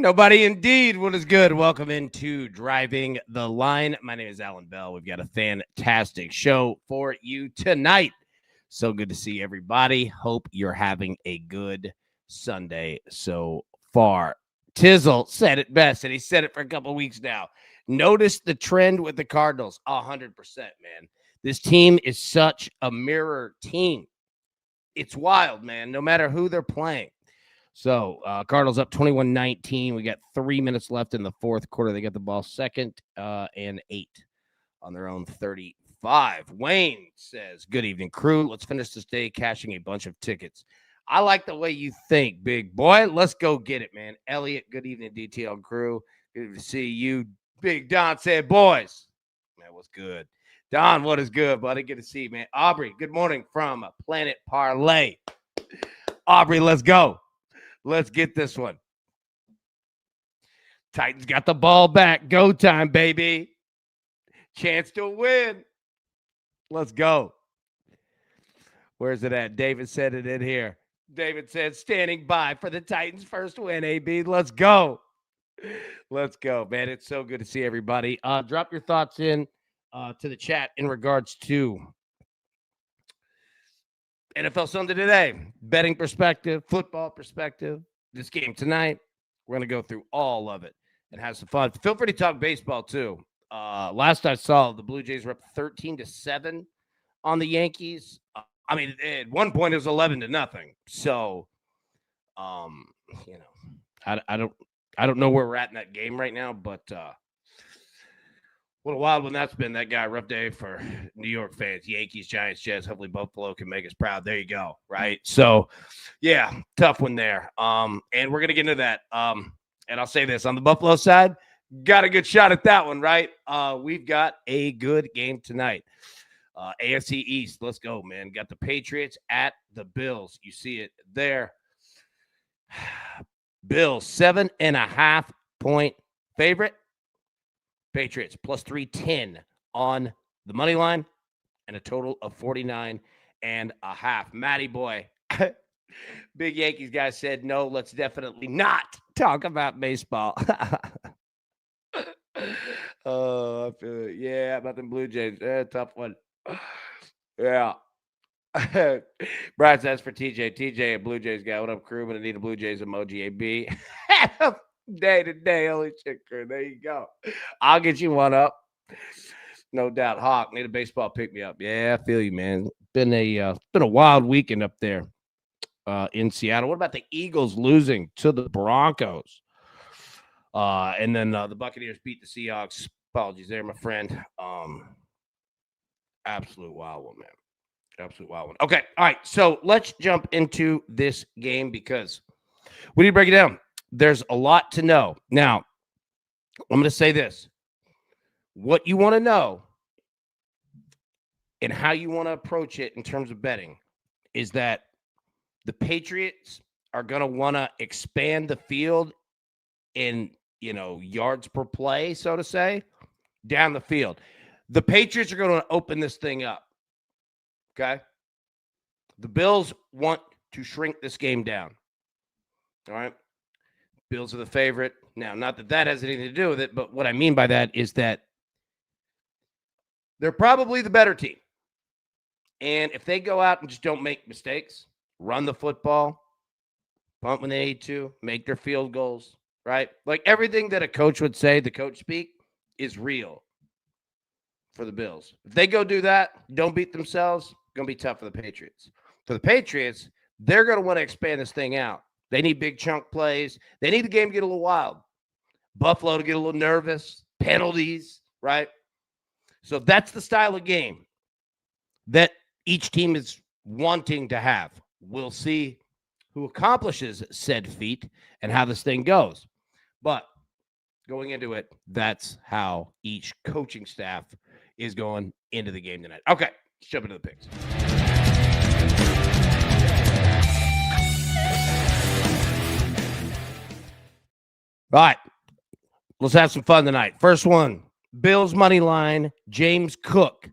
Nobody indeed. What is good? Welcome into Driving the Line. My name is Alan Bell. We've got a fantastic show for you tonight. So good to see everybody. Hope you're having a good Sunday so far. Tizzle said it best, and he said it for a couple of weeks now. Notice the trend with the Cardinals. 100%, man. This team is such a mirror team. It's wild, man, no matter who they're playing. So Cardinals up 21-19. We got 3 minutes left in the fourth quarter. They got the ball second and 8 on their own 35. Wayne says, good evening, crew. Let's finish this day cashing a bunch of tickets. I like the way you think, big boy. Let's go get it, man. Elliot, good evening, DTL crew. Good to see you. Big Don said, boys. Man, what's good? Don, what is good, buddy? Good to see you, man. Aubrey, good morning from Planet Parlay. Aubrey, let's go. Let's get this one. Titans got the ball back. Go time, baby. Chance to win. Let's go. Where's it at? David said it in here. David said, standing by for the Titans' first win, AB. Let's go. Let's go, man. It's so good to see everybody. Drop your thoughts in to the chat in regards to NFL Sunday today, betting perspective, football perspective, this game tonight. We're going to go through all of it and have some fun. Feel free to talk baseball, too. Last I saw, the Blue Jays were up 13-7 on the Yankees. At one point, it was 11-0. So, I don't know where we're at in that game right now, but what a wild one that's been. That guy, rough day for New York fans, Yankees, Giants, Jets. Hopefully Buffalo can make us proud. There you go, right? So, yeah, tough one there. And we're going to get into that. And I'll say this, on the Buffalo side, got a good shot at that one, right? We've got a good game tonight. AFC East, let's go, man. Got the Patriots at the Bills. You see it there. Bills, 7.5-point favorite. Patriots plus 310 on the money line and a total of 49.5. Matty boy, big Yankees guy said, no, let's definitely not talk about baseball. Oh, I feel it. Yeah, about the Blue Jays. Tough one. Yeah. Brian says for TJ. TJ, a Blue Jays guy. What up, crew? I'm going to need a Blue Jays emoji, AB. Day to day, holy shit, crew. There you go. I'll get you one up. No doubt. Hawk, need a baseball pick me up. Yeah, I feel you, man. Been a wild weekend up there in Seattle. What about the Eagles losing to the Broncos? And then the Buccaneers beat the Seahawks. Apologies there, my friend. Absolute wild one, man. Absolute wild one. Okay, all right. So let's jump into this game because we need to break it down. There's a lot to know. Now, I'm going to say this. What you want to know and how you want to approach it in terms of betting is that the Patriots are going to want to expand the field in, yards per play, so to say, down the field. The Patriots are going to open this thing up, okay? The Bills want to shrink this game down, all right? Bills are the favorite. Now, not that that has anything to do with it, but what I mean by that is that they're probably the better team. And if they go out and just don't make mistakes, run the football, punt when they need to, make their field goals, right? Like everything that a coach would say, the coach speak, is real for the Bills. If they go do that, don't beat themselves, going to be tough for the Patriots. For the Patriots, they're going to want to expand this thing out. They need big chunk plays. They need the game to get a little wild. Buffalo to get a little nervous. Penalties, right? So that's the style of game that each team is wanting to have. We'll see who accomplishes said feat and how this thing goes. But going into it, that's how each coaching staff is going into the game tonight. Okay, let's jump into the picks. All right, let's have some fun tonight. First one, Bills money line, James Cook,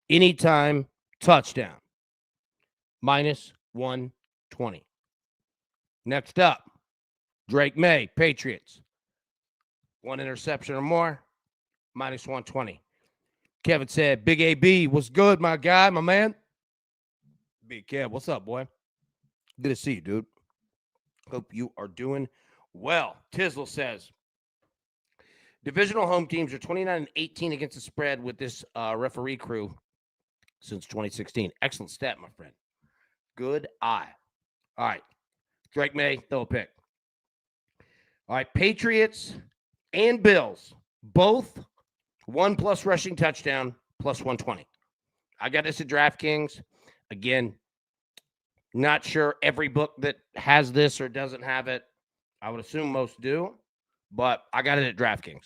anytime touchdown, minus 120. Next up, Drake May, Patriots, One interception or more, minus 120. Kevin said, Big AB, what's good, my guy, my man? Big Kev, what's up, boy? Good to see you, dude. Hope you are doing well. Tizzle says, divisional home teams are 29-18 against the spread with this referee crew since 2016. Excellent stat, my friend. Good eye. All right. Drake May, throw a pick. All right. Patriots and Bills, both 1+ rushing touchdown, plus 120. I got this at DraftKings. Again, not sure every book that has this or doesn't have it. I would assume most do, but I got it at DraftKings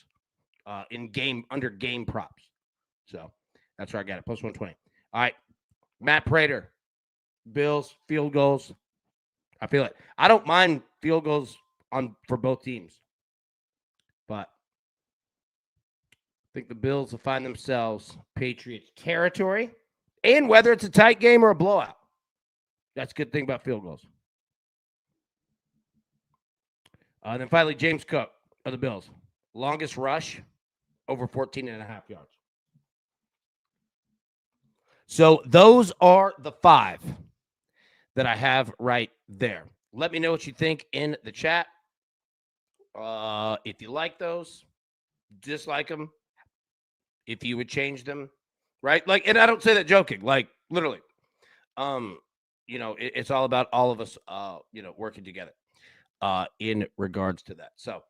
under game props. So that's where I got it, plus 120. All right, Matt Prater, Bills, field goals. I feel it. I don't mind field goals for both teams, but I think the Bills will find themselves Patriots territory, and whether it's a tight game or a blowout. That's a good thing about field goals. And then finally, James Cook of the Bills. Longest rush, over 14.5 yards. So those are the 5 that I have right there. Let me know what you think in the chat. If you like those, dislike them, if you would change them, right? Like, and I don't say that joking, like literally. It's all about all of us, working together in regards to that. So,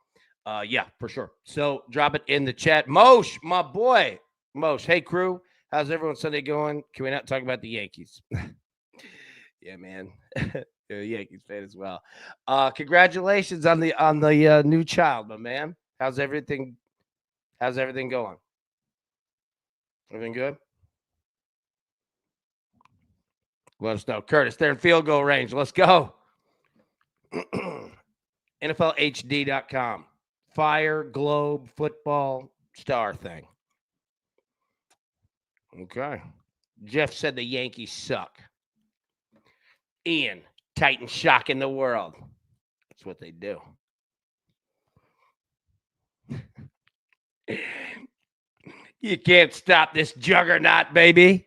yeah, for sure. So drop it in the chat. Mosh, my boy. Mosh, hey, crew. How's everyone Sunday going? Can we not talk about the Yankees? Yeah, man. You're a Yankees fan as well. Congratulations on the new child, my man. How's everything going? Everything good? Let us know. Curtis, they're in field goal range. Let's go. NFLHD.com. Fire, globe, football, star thing. Okay. Jeff said the Yankees suck. Ian, Titan shock in the world. That's what they do. You can't stop this juggernaut, baby.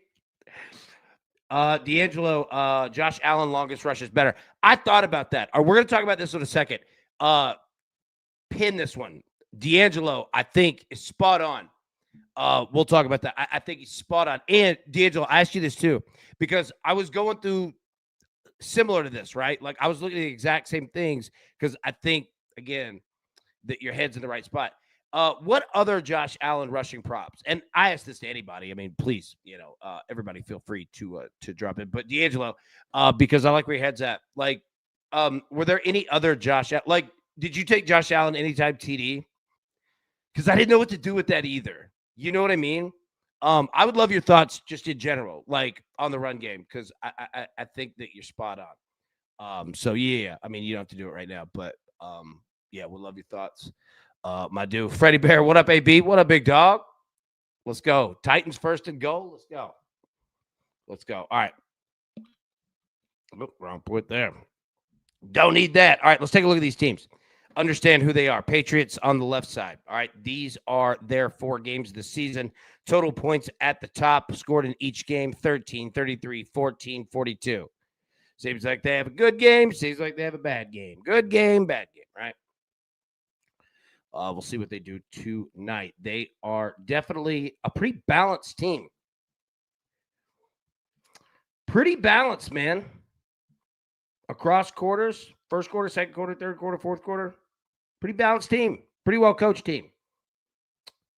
D'Angelo, Josh Allen, longest rush is better. I thought about that. We're going to talk about this in a second. Pin this one. D'Angelo, I think, is spot on. We'll talk about that. I think he's spot on. And D'Angelo, I asked you this too, because I was going through similar to this, right? Like I was looking at the exact same things because I think, again, that your head's in the right spot. What other Josh Allen rushing props? And I asked this to anybody. I mean, please, everybody feel free to drop in. But D'Angelo, because I like where your head's at. Like, were there any other did you take Josh Allen anytime TD? Because I didn't know what to do with that either. You know what I mean? I would love your thoughts just in general, like on the run game, because I think that you're spot on. So yeah, I mean, you don't have to do it right now, but yeah, we'll love your thoughts. My dude, Freddie Bear, what up, AB? What up, big dog? Let's go. Titans first and goal. Let's go. Let's go. All right. Oh, wrong point there. Don't need that. All right, let's take a look at these teams. Understand who they are. Patriots on the left side. All right, these are their 4 games this season. Total points at the top, scored in each game, 13, 33, 14, 42. Seems like they have a good game. Seems like they have a bad game. Good game, bad game, right? We'll see what they do tonight. They are definitely a pretty balanced team. Pretty balanced, man. Across quarters, first quarter, second quarter, third quarter, fourth quarter. Pretty balanced team. Pretty well-coached team.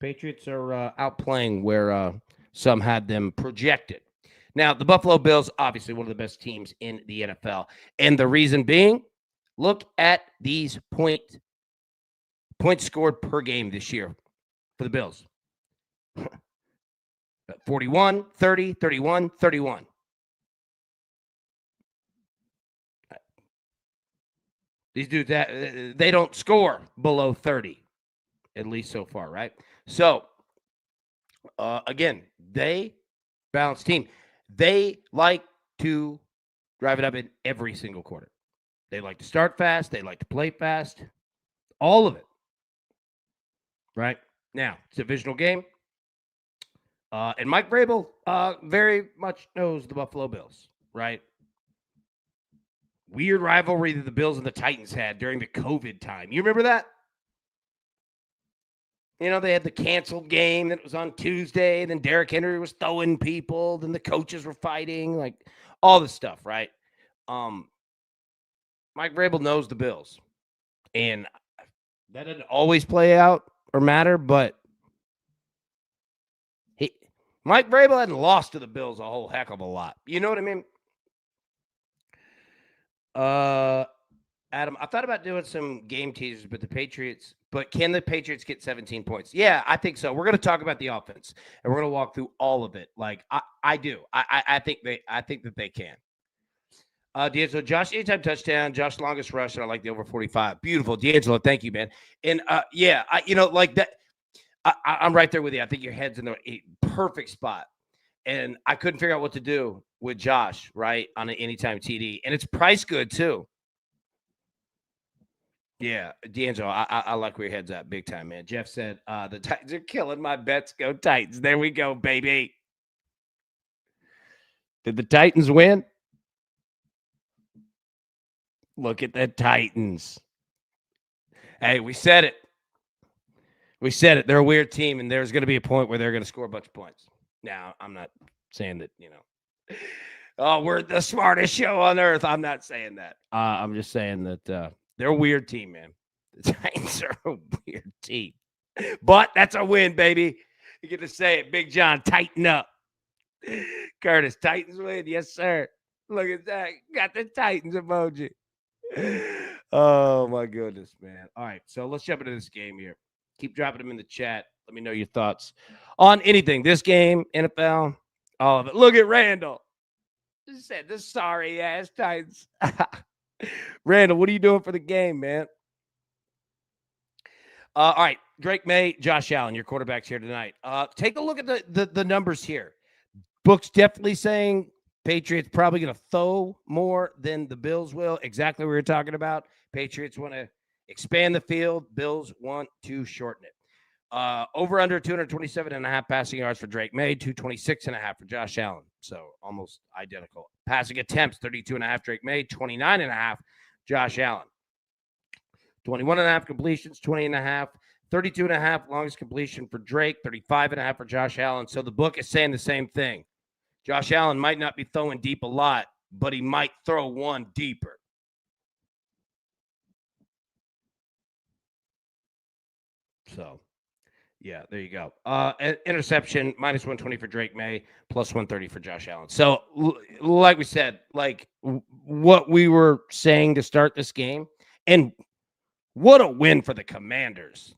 Patriots are outplaying where some had them projected. Now, the Buffalo Bills, obviously one of the best teams in the NFL. And the reason being, look at these points scored per game this year for the Bills. 41, 30, 31, 31. These dudes, they don't score below 30, at least so far, right? So, again, they balanced team. They like to drive it up in every single quarter. They like to start fast. They like to play fast. All of it. right? Now, it's a divisional game. And Mike Vrabel very much knows the Buffalo Bills, right? Weird rivalry that the Bills and the Titans had during the COVID time. You remember that? You know, they had the canceled game that was on Tuesday. Then Derrick Henry was throwing people. Then the coaches were fighting, like all this stuff, right? Um, Mike Vrabel knows the Bills. And that didn't always play out or matter, but Mike Vrabel hadn't lost to the Bills a whole heck of a lot. You know what I mean? Adam, I thought about doing some game teasers, but can the Patriots get 17 points? Yeah, I think so. We're going to talk about the offense and we're going to walk through all of it. Like I do. I think that they can. D'Angelo, Josh, anytime touchdown, Josh longest rush, and I like the over 45. Beautiful, D'Angelo. Thank you, man. And yeah, like that. I'm right there with you. I think your head's in the perfect spot. And I couldn't figure out what to do with Josh, right, on an anytime TD. And it's price good, too. Yeah, D'Angelo, I like where your head's at big time, man. Jeff said, the Titans are killing my bets. Go Titans. There we go, baby. Did the Titans win? Look at the Titans. Hey, we said it. We said it. They're a weird team, and there's going to be a point where they're going to score a bunch of points. Now, I'm not saying that, oh, we're the smartest show on earth. I'm not saying that. I'm just saying that they're a weird team, man. The Titans are a weird team. But that's a win, baby. You get to say it. Big John, tighten up. Curtis, Titans win. Yes, sir. Look at that. Got the Titans emoji. Oh, my goodness, man. All right, so let's jump into this game here. Keep dropping them in the chat. Let me know your thoughts on anything. This game, NFL, all of it. Look at Randall. Just said the sorry ass Titans. Randall, what are you doing for the game, man? All right, Drake May, Josh Allen, your quarterbacks here tonight. Take a look at the numbers here. Book's definitely saying Patriots probably going to throw more than the Bills will. Exactly what we were talking about. Patriots want to expand the field. Bills want to shorten it. Over under 227.5 passing yards for Drake May, 226.5 for Josh Allen. So almost identical. Passing attempts, 32.5 Drake May, 29.5 Josh Allen. 21.5 completions, 20.5, 32.5 longest completion for Drake, 35.5 for Josh Allen. So the book is saying the same thing. Josh Allen might not be throwing deep a lot, but he might throw one deeper. So, yeah, there you go. Interception, minus 120 for Drake May, plus 130 for Josh Allen. So, like we said, like what we were saying to start this game, and what a win for the Commanders.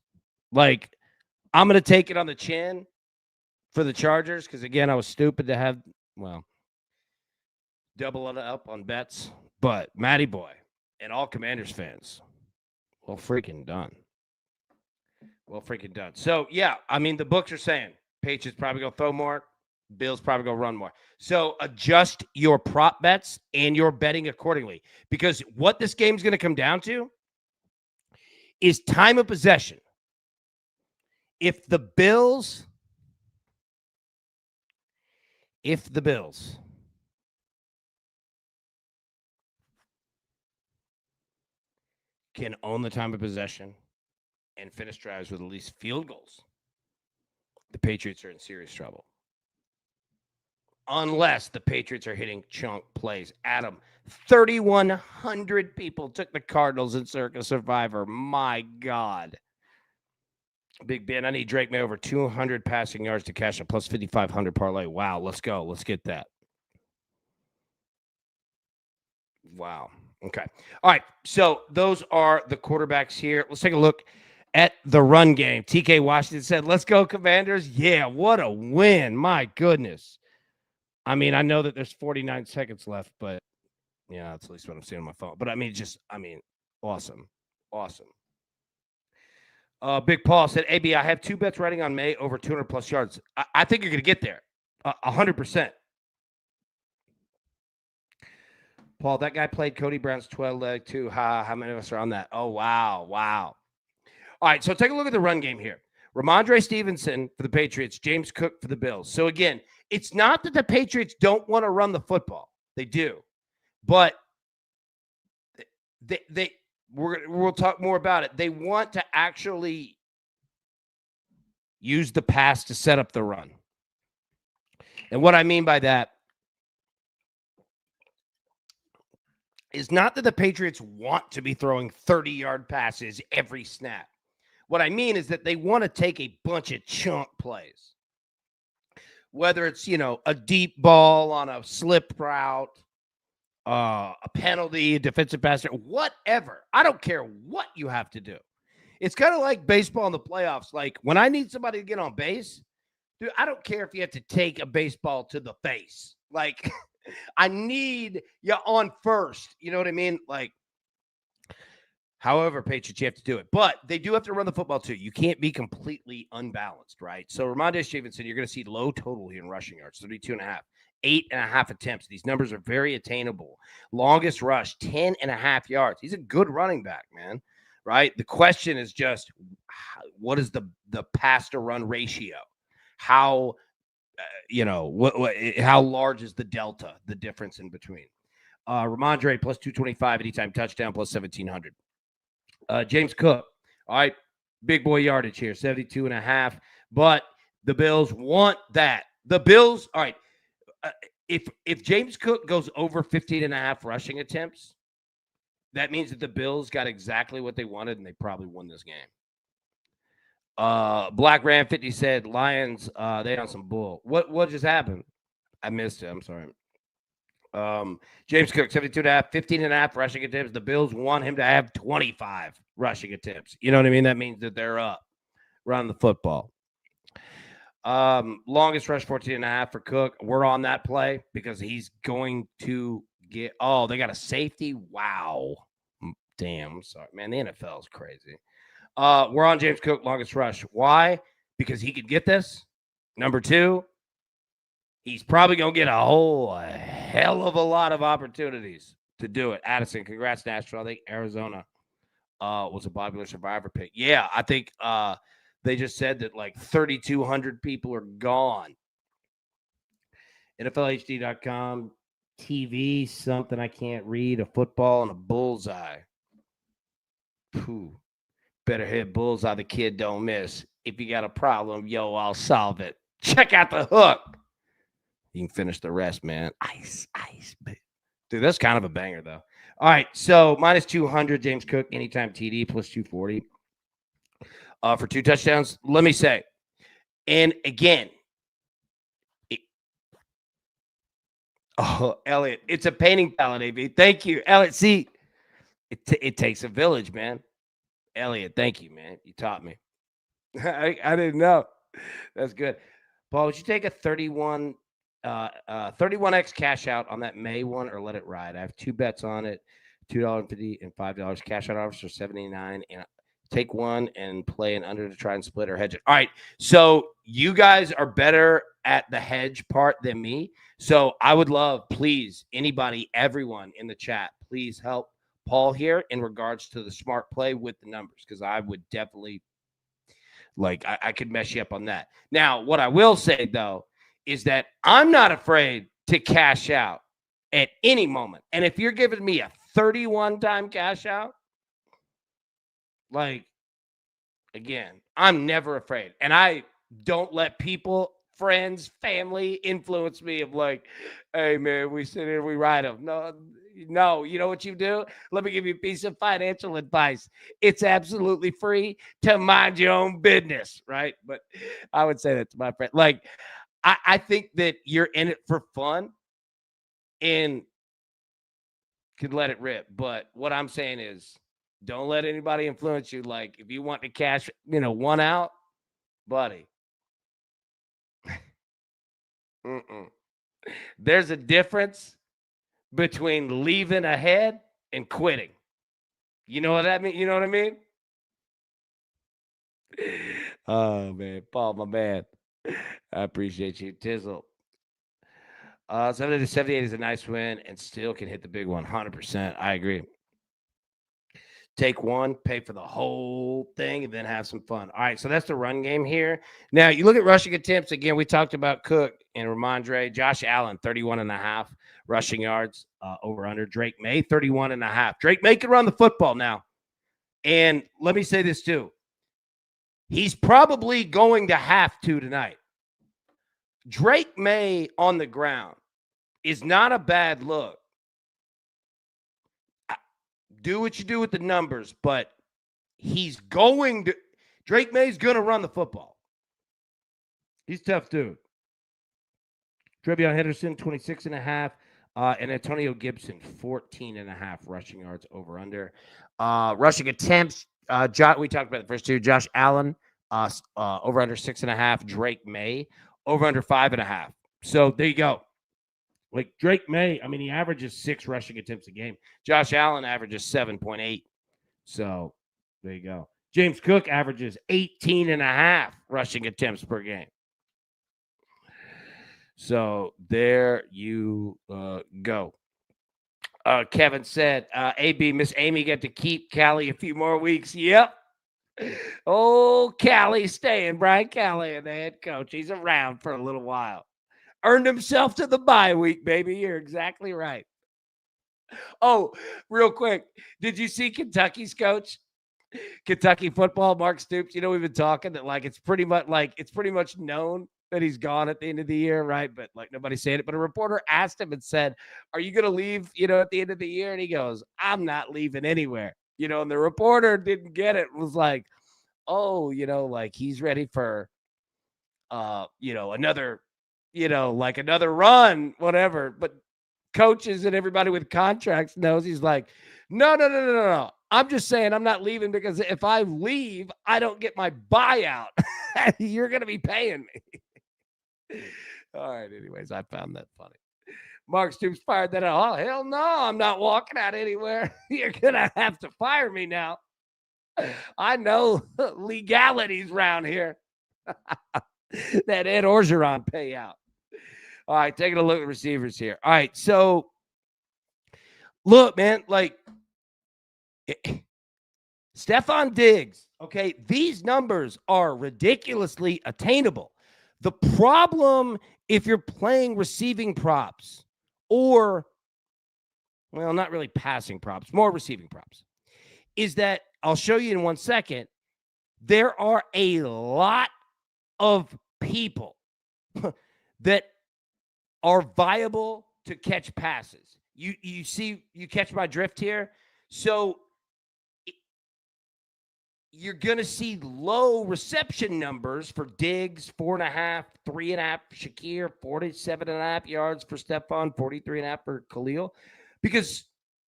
Like, I'm going to take it on the chin for the Chargers because, again, I was stupid to have, double it up on bets. But Matty Boy and all Commanders fans, well freaking done. So, yeah, I mean, the books are saying Patriots probably going to throw more. Bills probably going to run more. So adjust your prop bets and your betting accordingly. Because what this game's going to come down to is time of possession. If the Bills can own the time of possession and finish drives with at least field goals, the Patriots are in serious trouble. Unless the Patriots are hitting chunk plays. Adam, 3,100 people took the Cardinals in Circa Survivor. My God. Big Ben, I need Drake May over 200 passing yards to cash a plus 5,500 parlay. Wow, let's go. Let's get that. Wow. Okay. All right. So those are the quarterbacks here. Let's take a look at the run game. TK Washington said, let's go, Commanders. Yeah, what a win. My goodness. I mean, I know that there's 49 seconds left, but yeah, that's at least what I'm seeing on my phone. But I mean, awesome. Awesome. Big Paul said, AB, I have 2 bets riding on May over 200 plus yards. I think you're going to get there. 100%. Paul, that guy played Cody Brown's 12 leg too. How many of us are on that? Oh, wow. All right, so take a look at the run game here. Ramondre Stevenson for the Patriots, James Cook for the Bills. So again, it's not that the Patriots don't want to run the football. They do. But we'll talk more about it. They want to actually use the pass to set up the run. And what I mean by that is not that the Patriots want to be throwing 30-yard passes every snap. What I mean is that they want to take a bunch of chunk plays. Whether it's, a deep ball on a slip route, a penalty, a defensive pass, whatever. I don't care what you have to do. It's kind of like baseball in the playoffs. Like when I need somebody to get on base, dude, I don't care if you have to take a baseball to the face. Like I need you on first. You know what I mean? Like, however, Patriots, you have to do it. But they do have to run the football too. You can't be completely unbalanced, right? So Ramondre Stevenson, you're going to see low total here in rushing yards, 32.5. 8.5 attempts. These numbers are very attainable. Longest rush, 10.5 yards. He's a good running back, man. Right? The question is just, what is the pass to run ratio? How, how large is the delta, the difference in between? Ramondre plus 225 anytime touchdown, plus 1,700. James Cook, all right, big boy yardage here, 72.5. But the Bills want that. The Bills, all right, if James Cook goes over 15.5 rushing attempts, that means that the Bills got exactly what they wanted, and they probably won this game. Black Ram 50 said, Lions, they on some bull. What just happened? I missed it. I'm sorry. James Cook, 72.5, 15.5 rushing attempts. The Bills want him to have 25 rushing attempts. You know what I mean? That means that they're up running the football. Longest rush, 14.5 for Cook. We're on that play because he's going to get, they got a safety. Wow. Damn, I'm sorry, man. The NFL is crazy. We're on James Cook, longest rush. Why? Because he could get this. Number two, he's probably going to get a whole hell of a lot of opportunities to do it. Addison, congrats, Nashville. I think Arizona was a popular survivor pick. Yeah, I think they just said that like 3,200 people are gone. NFLHD.com, TV, something I can't read, a football and a bullseye. Pooh. Better hit bullseye, the kid don't miss. If you got a problem, I'll solve it. Check out the hook. You can finish the rest, man. Ice. Dude, that's kind of a banger, though. All right, so minus 200, James Cook, anytime TD, plus 240 for 2 touchdowns. Let me say, and again, Elliot, it's a painting palette, AB. Thank you, Elliot. See, it takes a village, man. Elliot, thank you, man. You taught me. I didn't know. That's good. Paul, would you take a 31x cash out on that May one or let it ride? I have 2 bets on it, $2.50 and $5 cash out offers for $79, and take one and play an under to try and split or hedge it. All right, so you guys are better at the hedge part than me. So I would love, please, anybody, everyone in the chat, please help Paul here in regards to the smart play with the numbers, because I would definitely I could mess you up on that. Now, what I will say, though, is that I'm not afraid to cash out at any moment. And if you're giving me a 31-time cash out, again, I'm never afraid. And I don't let people, friends, family influence me of hey, man, we sit here, we ride them. No, you know what you do? Let me give you a piece of financial advice. It's absolutely free to mind your own business, right? But I would say that to my friend. I think that you're in it for fun and could let it rip. But what I'm saying is don't let anybody influence you. If you want to cash, one out, buddy. There's a difference between leaving ahead and quitting. You know what that mean? You know what I mean? Oh, man. Paul, my man. I appreciate you. Tizzle. 70-78 is a nice win and still can hit the big one. 100%. I agree. take one, pay for the whole thing, and then have some fun. All right, so that's the run game here. Now, you look at rushing attempts. Again, we talked about Cook and Ramondre. Josh Allen, 31.5 rushing yards over under. Drake May, 31.5. Drake May can run the football now. And let me say this too. He's probably going to have to tonight. Drake May on the ground is not a bad look. Do what you do with the numbers, but Drake May's going to run the football. He's a tough dude. Trevion Henderson, 26.5. And Antonio Gibson, 14.5 rushing yards over under. Rushing attempts, we talked about the first two. Josh Allen, over under 6.5. Drake May, over under 5.5. So there you go. Like Drake May, I mean, he averages 6 rushing attempts a game. Josh Allen averages 7.8. So there you go. James Cook averages 18.5 rushing attempts per game. So there you go. Kevin said, AB, Miss Amy got to keep Callie a few more weeks. Yep. Oh, Callie staying. Brian Callie, the head coach. He's around for a little while. Earned himself to the bye week, baby. You're exactly right. Oh, real quick. Did you see Kentucky's coach? Kentucky football, Mark Stoops. You know, we've been talking that it's pretty much known that he's gone at the end of the year, right? But nobody's saying it. But a reporter asked him and said, "Are you going to leave, at the end of the year?" And he goes, "I'm not leaving anywhere." And the reporter didn't get it. Was like, "Oh, he's ready for another another run, whatever." But coaches and everybody with contracts knows he's like, no. I'm just saying I'm not leaving because if I leave, I don't get my buyout. You're going to be paying me. All right. Anyways, I found that funny. Mark Stoops fired that out. Oh, hell no. I'm not walking out anywhere. You're going to have to fire me now. I know legalities around here. That Ed Orgeron payout. All right, taking a look at receivers here. All right, so look, man, Stephon Diggs, okay, these numbers are ridiculously attainable. The problem, if you're playing receiving props or, well, not really passing props, more receiving props, is that I'll show you in 1 second, there are a lot of people that are viable to catch passes. You catch my drift here? So you're going to see low reception numbers for Diggs, 4.5, 3.5, Shakir, 47.5 yards for Stephon, 43.5 for Khalil. Because,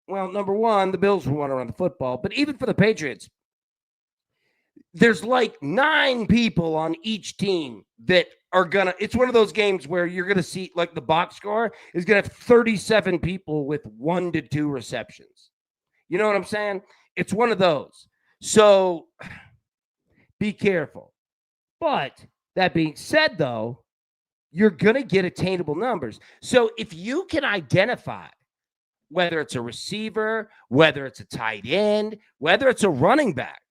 well, number one, the Bills want to run the football. But even for the Patriots, there's 9 people on each team that are it's one of those games where you're going to see the box score is going to have 37 people with 1 to 2 receptions. You know what I'm saying? It's one of those. So be careful. But that being said, though, you're going to get attainable numbers. So if you can identify whether it's a receiver, whether it's a tight end, whether it's a running back,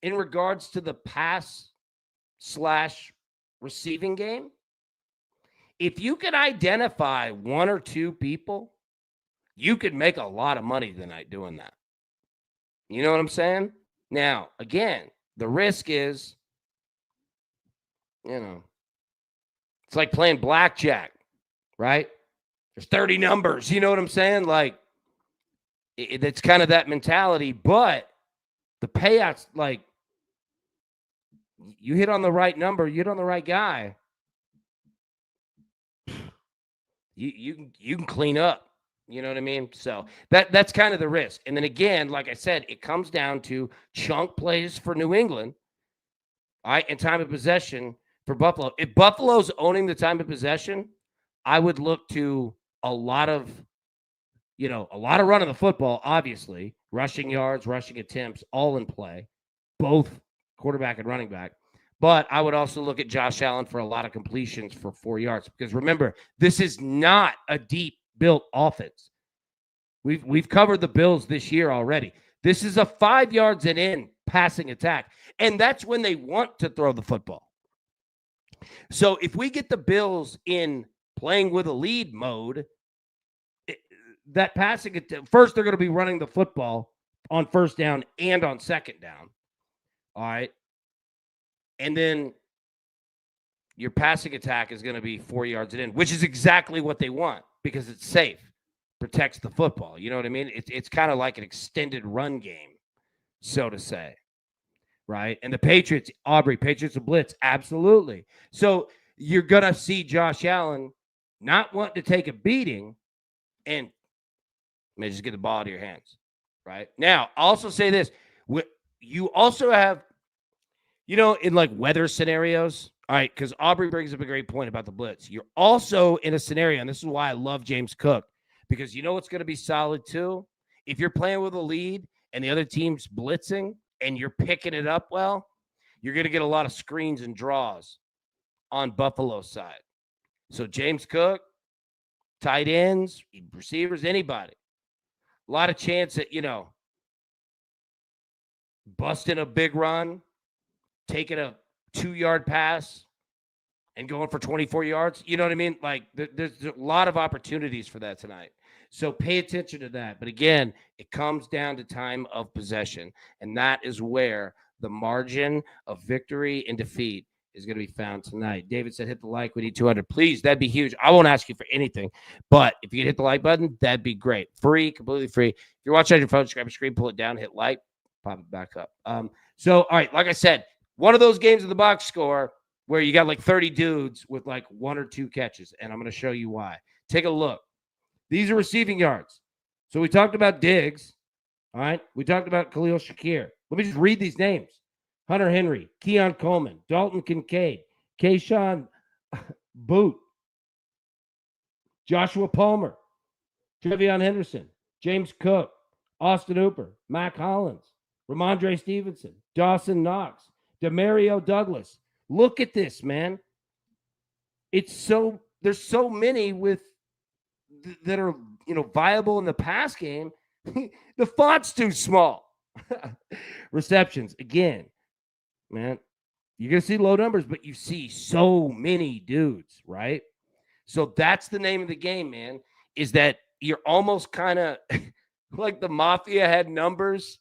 in regards to the pass/receiving game, if you could identify 1 or 2 people, you could make a lot of money tonight doing that. You know what I'm saying? Now, again, the risk is, it's like playing blackjack, right? There's 30 numbers. You know what I'm saying? It's kind of that mentality, but the payouts, you hit on the right number, you hit on the right guy, you can clean up. You know what I mean? So that's kind of the risk. And then again, like I said, it comes down to chunk plays for New England, all right, and time of possession for Buffalo. If Buffalo's owning the time of possession, I would look to a lot of running the football, obviously, rushing yards, rushing attempts, all in play, both quarterback and running back. But I would also look at Josh Allen for a lot of completions for 4 yards. Because remember, this is not a deep built offense. We've covered the Bills this year already. This is a 5 yards and in passing attack, and that's when they want to throw the football. So if we get the Bills in playing with a lead mode, that passing first they're going to be running the football on first down and on second down. All right. And then your passing attack is going to be 4 yards and in, which is exactly what they want because it's safe, protects the football. You know what I mean? It's kind of like an extended run game, so to say, right? And the Patriots, Patriots will blitz, absolutely. So you're going to see Josh Allen not want to take a beating and just get the ball out of your hands, right? Now, I'll also say this. You also have, in like weather scenarios, all right, because Aubrey brings up a great point about the blitz. You're also in a scenario, and this is why I love James Cook, because you know what's going to be solid too? If you're playing with a lead and the other team's blitzing and you're picking it up well, you're going to get a lot of screens and draws on Buffalo's side. So James Cook, tight ends, receivers, anybody. A lot of chance at, busting a big run, taking a 2-yard pass, and going for 24 yards. You know what I mean? Like, there's a lot of opportunities for that tonight. So pay attention to that. But again, it comes down to time of possession, and that is where the margin of victory and defeat is going to be found tonight. David said, hit the like. We need 200. Please, that'd be huge. I won't ask you for anything, but if you could hit the like button, that'd be great. Free, completely free. If you're watching on your phone, just grab a screen, pull it down, hit like, pop it back up. So, all right, like I said, one of those games of the box score where you got like 30 dudes with like 1 or 2 catches, and I'm going to show you why. Take a look. These are receiving yards. So we talked about Diggs, all right? We talked about Khalil Shakir. Let me just read these names. Hunter Henry, Keon Coleman, Dalton Kincaid, Kayshawn Boot, Joshua Palmer, Trevion Henderson, James Cook, Austin Hooper, Mac Hollins, Ramondre Stevenson, Dawson Knox, Demario Douglas. Look at this, man. There's so many that are, viable in the pass game. The font's too small. Receptions, again, man, you're going to see low numbers, but you see so many dudes, right? So that's the name of the game, man, is that you're almost kind of like the Mafia had numbers,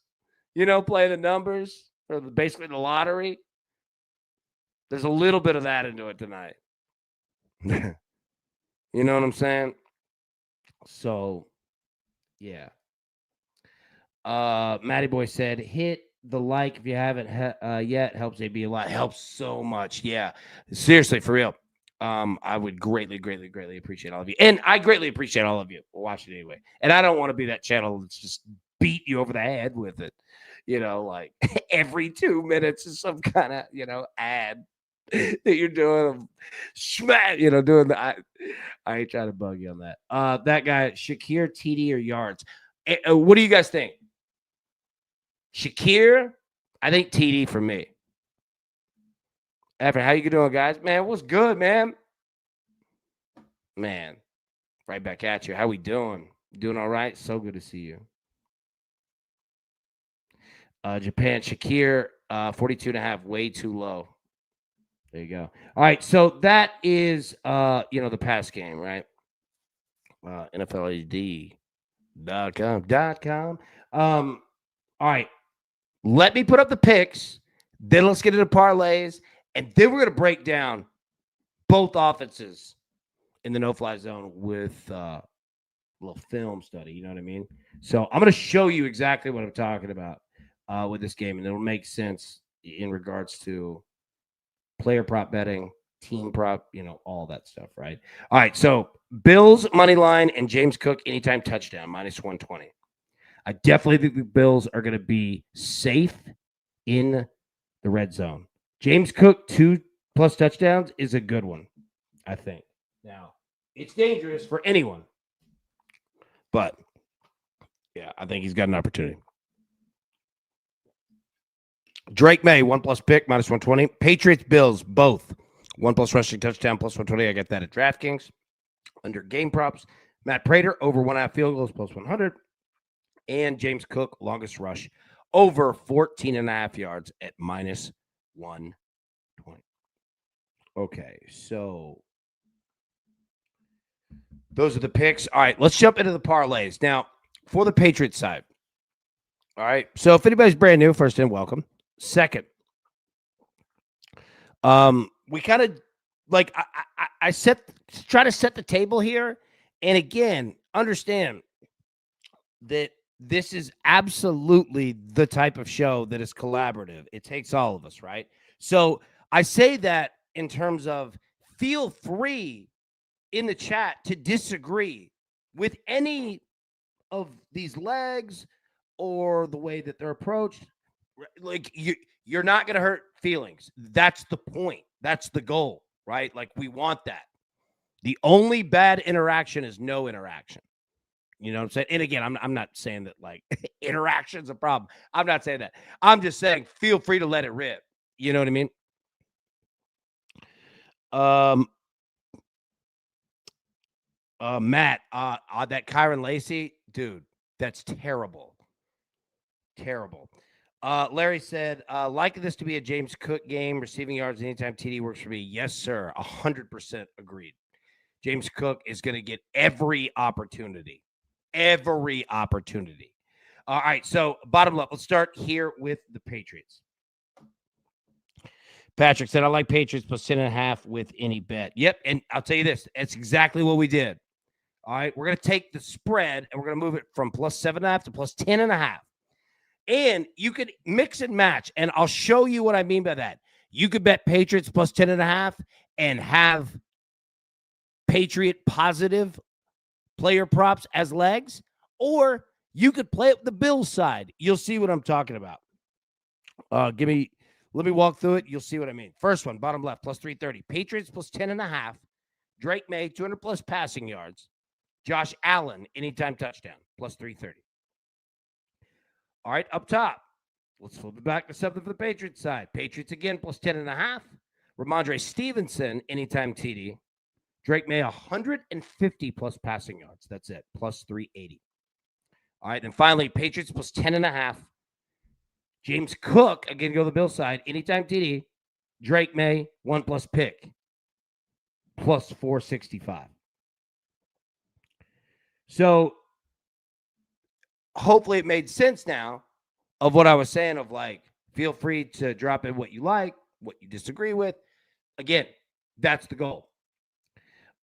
play the numbers, or basically the lottery. There's a little bit of that into it tonight. You know what I'm saying? So, yeah. Matty Boy said, hit the like if you haven't yet. Helps AB a lot. Helps so much. Yeah. Seriously, for real. I would greatly, greatly, greatly appreciate all of you. And I greatly appreciate all of you watching anyway. And I don't want to be that channel that's just beat you over the head with it. Like every 2 minutes is some kind of, ad that you're doing. Doing the I ain't trying to bug you on that. That guy, Shakir, TD, or yards. What do you guys think? Shakir, I think TD for me. After, how you doing, guys? Man, what's good, man? Man, right back at you. How we doing? Doing all right? So good to see you. Japan, Shakir, 42.5, way too low. There you go. All right, so that is, the pass game, right? NFLAD.com. All right, let me put up the picks. Then let's get into parlays, and then we're going to break down both offenses in the no-fly zone with a little film study. You know what I mean? So I'm going to show you exactly what I'm talking about with this game, and it'll make sense in regards to player prop betting, team prop, all that stuff, right? All right, so Bills money line and James Cook anytime touchdown, -120. I definitely think the Bills are going to be safe in the red zone. James Cook 2+ touchdowns is a good one, I think. Now, it's dangerous for anyone, but yeah, I think he's got an opportunity. Drake May, 1+ pick, -120. Patriots, Bills, both 1+ rushing touchdown, +120. I got that at DraftKings. Under game props, Matt Prater, over 1.5 field goals, +100. and James Cook, longest rush, over 14.5 yards at minus 120. Okay, so those are the picks. All right, let's jump into the parlays. Now, for the Patriots side. All right, so if anybody's brand new, first in, welcome. Second, we kind of like I try to set the table here, and again, understand that this is absolutely the type of show that is collaborative. It takes all of us, right? So I say that in terms of feel free in the chat to disagree with any of these legs or the way that they're approached. Like you're not going to hurt feelings. That's the point. That's the goal, right? Like we want that. The only bad interaction is no interaction. You know what I'm saying? And again, I'm not saying that like interaction's a problem. I'm not saying that. I'm just saying feel free to let it rip. You know what I mean? Matt, that Kyron Lacy, dude, that's terrible. Terrible. Larry said, like this to be a James Cook game. Receiving yards anytime TD works for me. Yes, sir. 100% agreed. James Cook is going to get every opportunity. Every opportunity. All right, so bottom up. Let's start here with the Patriots. Patrick said, I like Patriots plus 10.5 with any bet. Yep, and I'll tell you this. That's exactly what we did. All right, we're going to take the spread, and we're going to move it from plus 7.5 to plus 10.5. And you could mix and match, and I'll show you what I mean by that. You could bet Patriots plus 10.5 and have Patriot positive player props as legs, or you could play it the Bills side. You'll see what I'm talking about. Let me walk through it. You'll see what I mean. First one, bottom left, plus 330. Patriots plus 10.5. Drake May, 200 plus passing yards. Josh Allen, anytime touchdown, plus 330. All right, up top. Let's flip it back to something for the Patriots side. Patriots again, plus 10.5. Ramondre Stevenson, anytime TD. Drake May, 150 plus passing yards. That's it, plus 380. All right, and finally, Patriots plus 10.5. James Cook, again, go to the Bill side, anytime TD. Drake May, 1 plus pick, plus 465. So hopefully it made sense now of what I was saying of like, feel free to drop in what you like, what you disagree with. Again, that's the goal.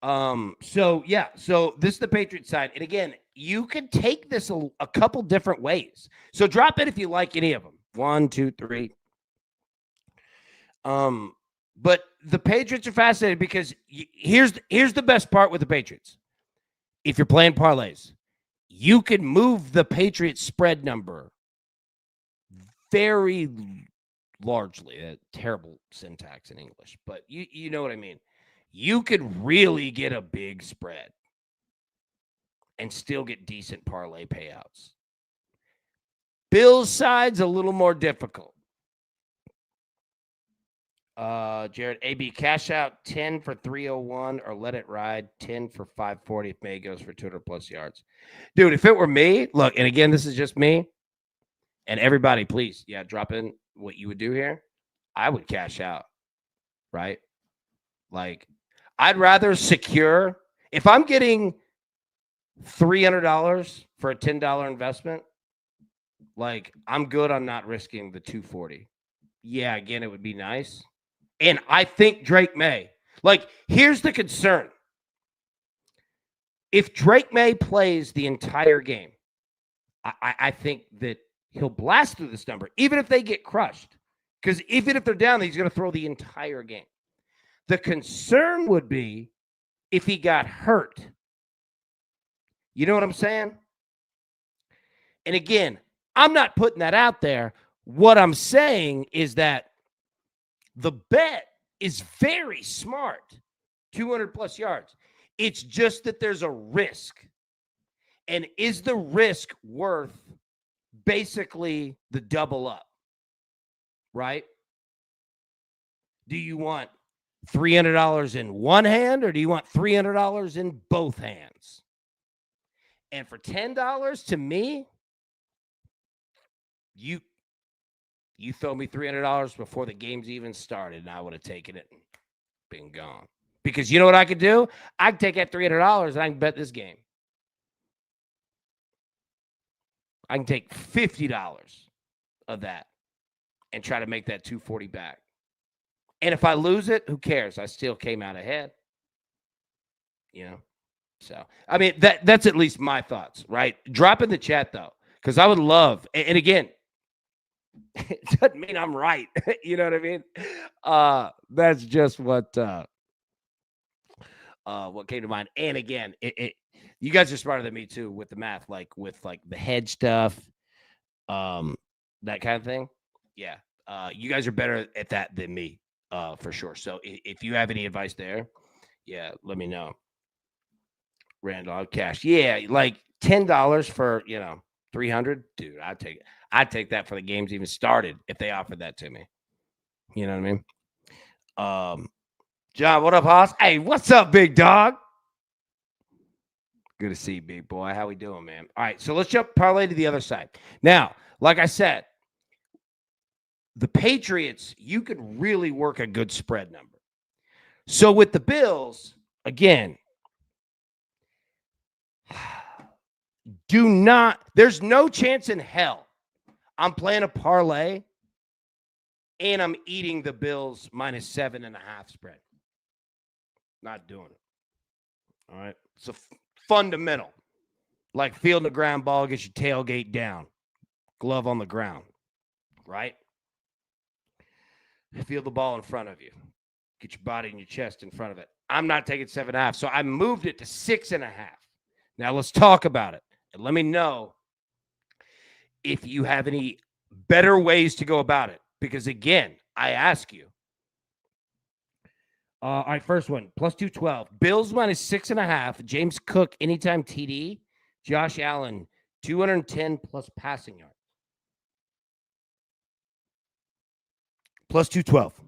So this is the Patriots side. And again, you can take this a couple different ways. So drop it if you like any of them. 1, 2, 3. But the Patriots are fascinating because here's the best part with the Patriots. If you're playing parlays, you can move the Patriots spread number very largely. Terrible syntax in English, but you know what I mean. You could really get a big spread and still get decent parlay payouts. Bills side's a little more difficult. Jared, AB, cash out 10 for 301 or let it ride 10 for 540 if May goes for 200 plus yards. Dude, if it were me, look, and again, this is just me, and everybody, please, drop in what you would do here. I would cash out, right? Like, I'd rather secure, if I'm getting $300 for a $10 investment, like, I'm good on not risking the 240. Yeah, again, it would be nice. And I think Drake May, like, here's the concern. If Drake May plays the entire game, I think that he'll blast through this number, even if they get crushed. Because even if they're down, he's going to throw the entire game. The concern would be if he got hurt. You know what I'm saying? And again, I'm not putting that out there. What I'm saying is that the bet is very smart, 200 plus yards. It's just that there's a risk. And is the risk worth basically the double up, right? Do you want $300 in one hand or do you want $300 in both hands? And for $10, to me, You throw me $300 before the game's even started, and I would have taken it and been gone. Because you know what I could do? I could take that $300 and I can bet this game. I can take $50 of that and try to make that 240 back. And if I lose it, who cares? I still came out ahead. You know? So, I mean, that's at least my thoughts, right? Drop in the chat, though, because I would love, and again, it doesn't mean I'm right. You know what I mean? That's just what came to mind. And again, you guys are smarter than me too with the math, like with like the hedge stuff, that kind of thing. Yeah. You guys are better at that than me, for sure. So if you have any advice there, yeah, let me know. Randall cash. Yeah, like $10 for 300. Dude, I'd take it. I'd take that for the game's even started if they offered that to me. You know what I mean? John, what up, Hoss? Hey, what's up, big dog? Good to see you, big boy. How we doing, man? All right, so let's jump parlay to the other side. Now, like I said, the Patriots, you could really work a good spread number. So with the Bills, again, there's no chance in hell I'm playing a parlay and I'm eating the Bills -7.5 spread. Not doing it. All right. It's a fundamental. Like fielding the ground ball, gets your tailgate down. Glove on the ground. Right? Feel the ball in front of you. Get your body and your chest in front of it. I'm not taking 7.5. So I moved it to 6.5. Now let's talk about it. And let me know if you have any better ways to go about it. Because again, I ask you. All right, first one, plus 212. Bills -6.5. James Cook, anytime TD. Josh Allen, 210 plus passing yards. Plus 212.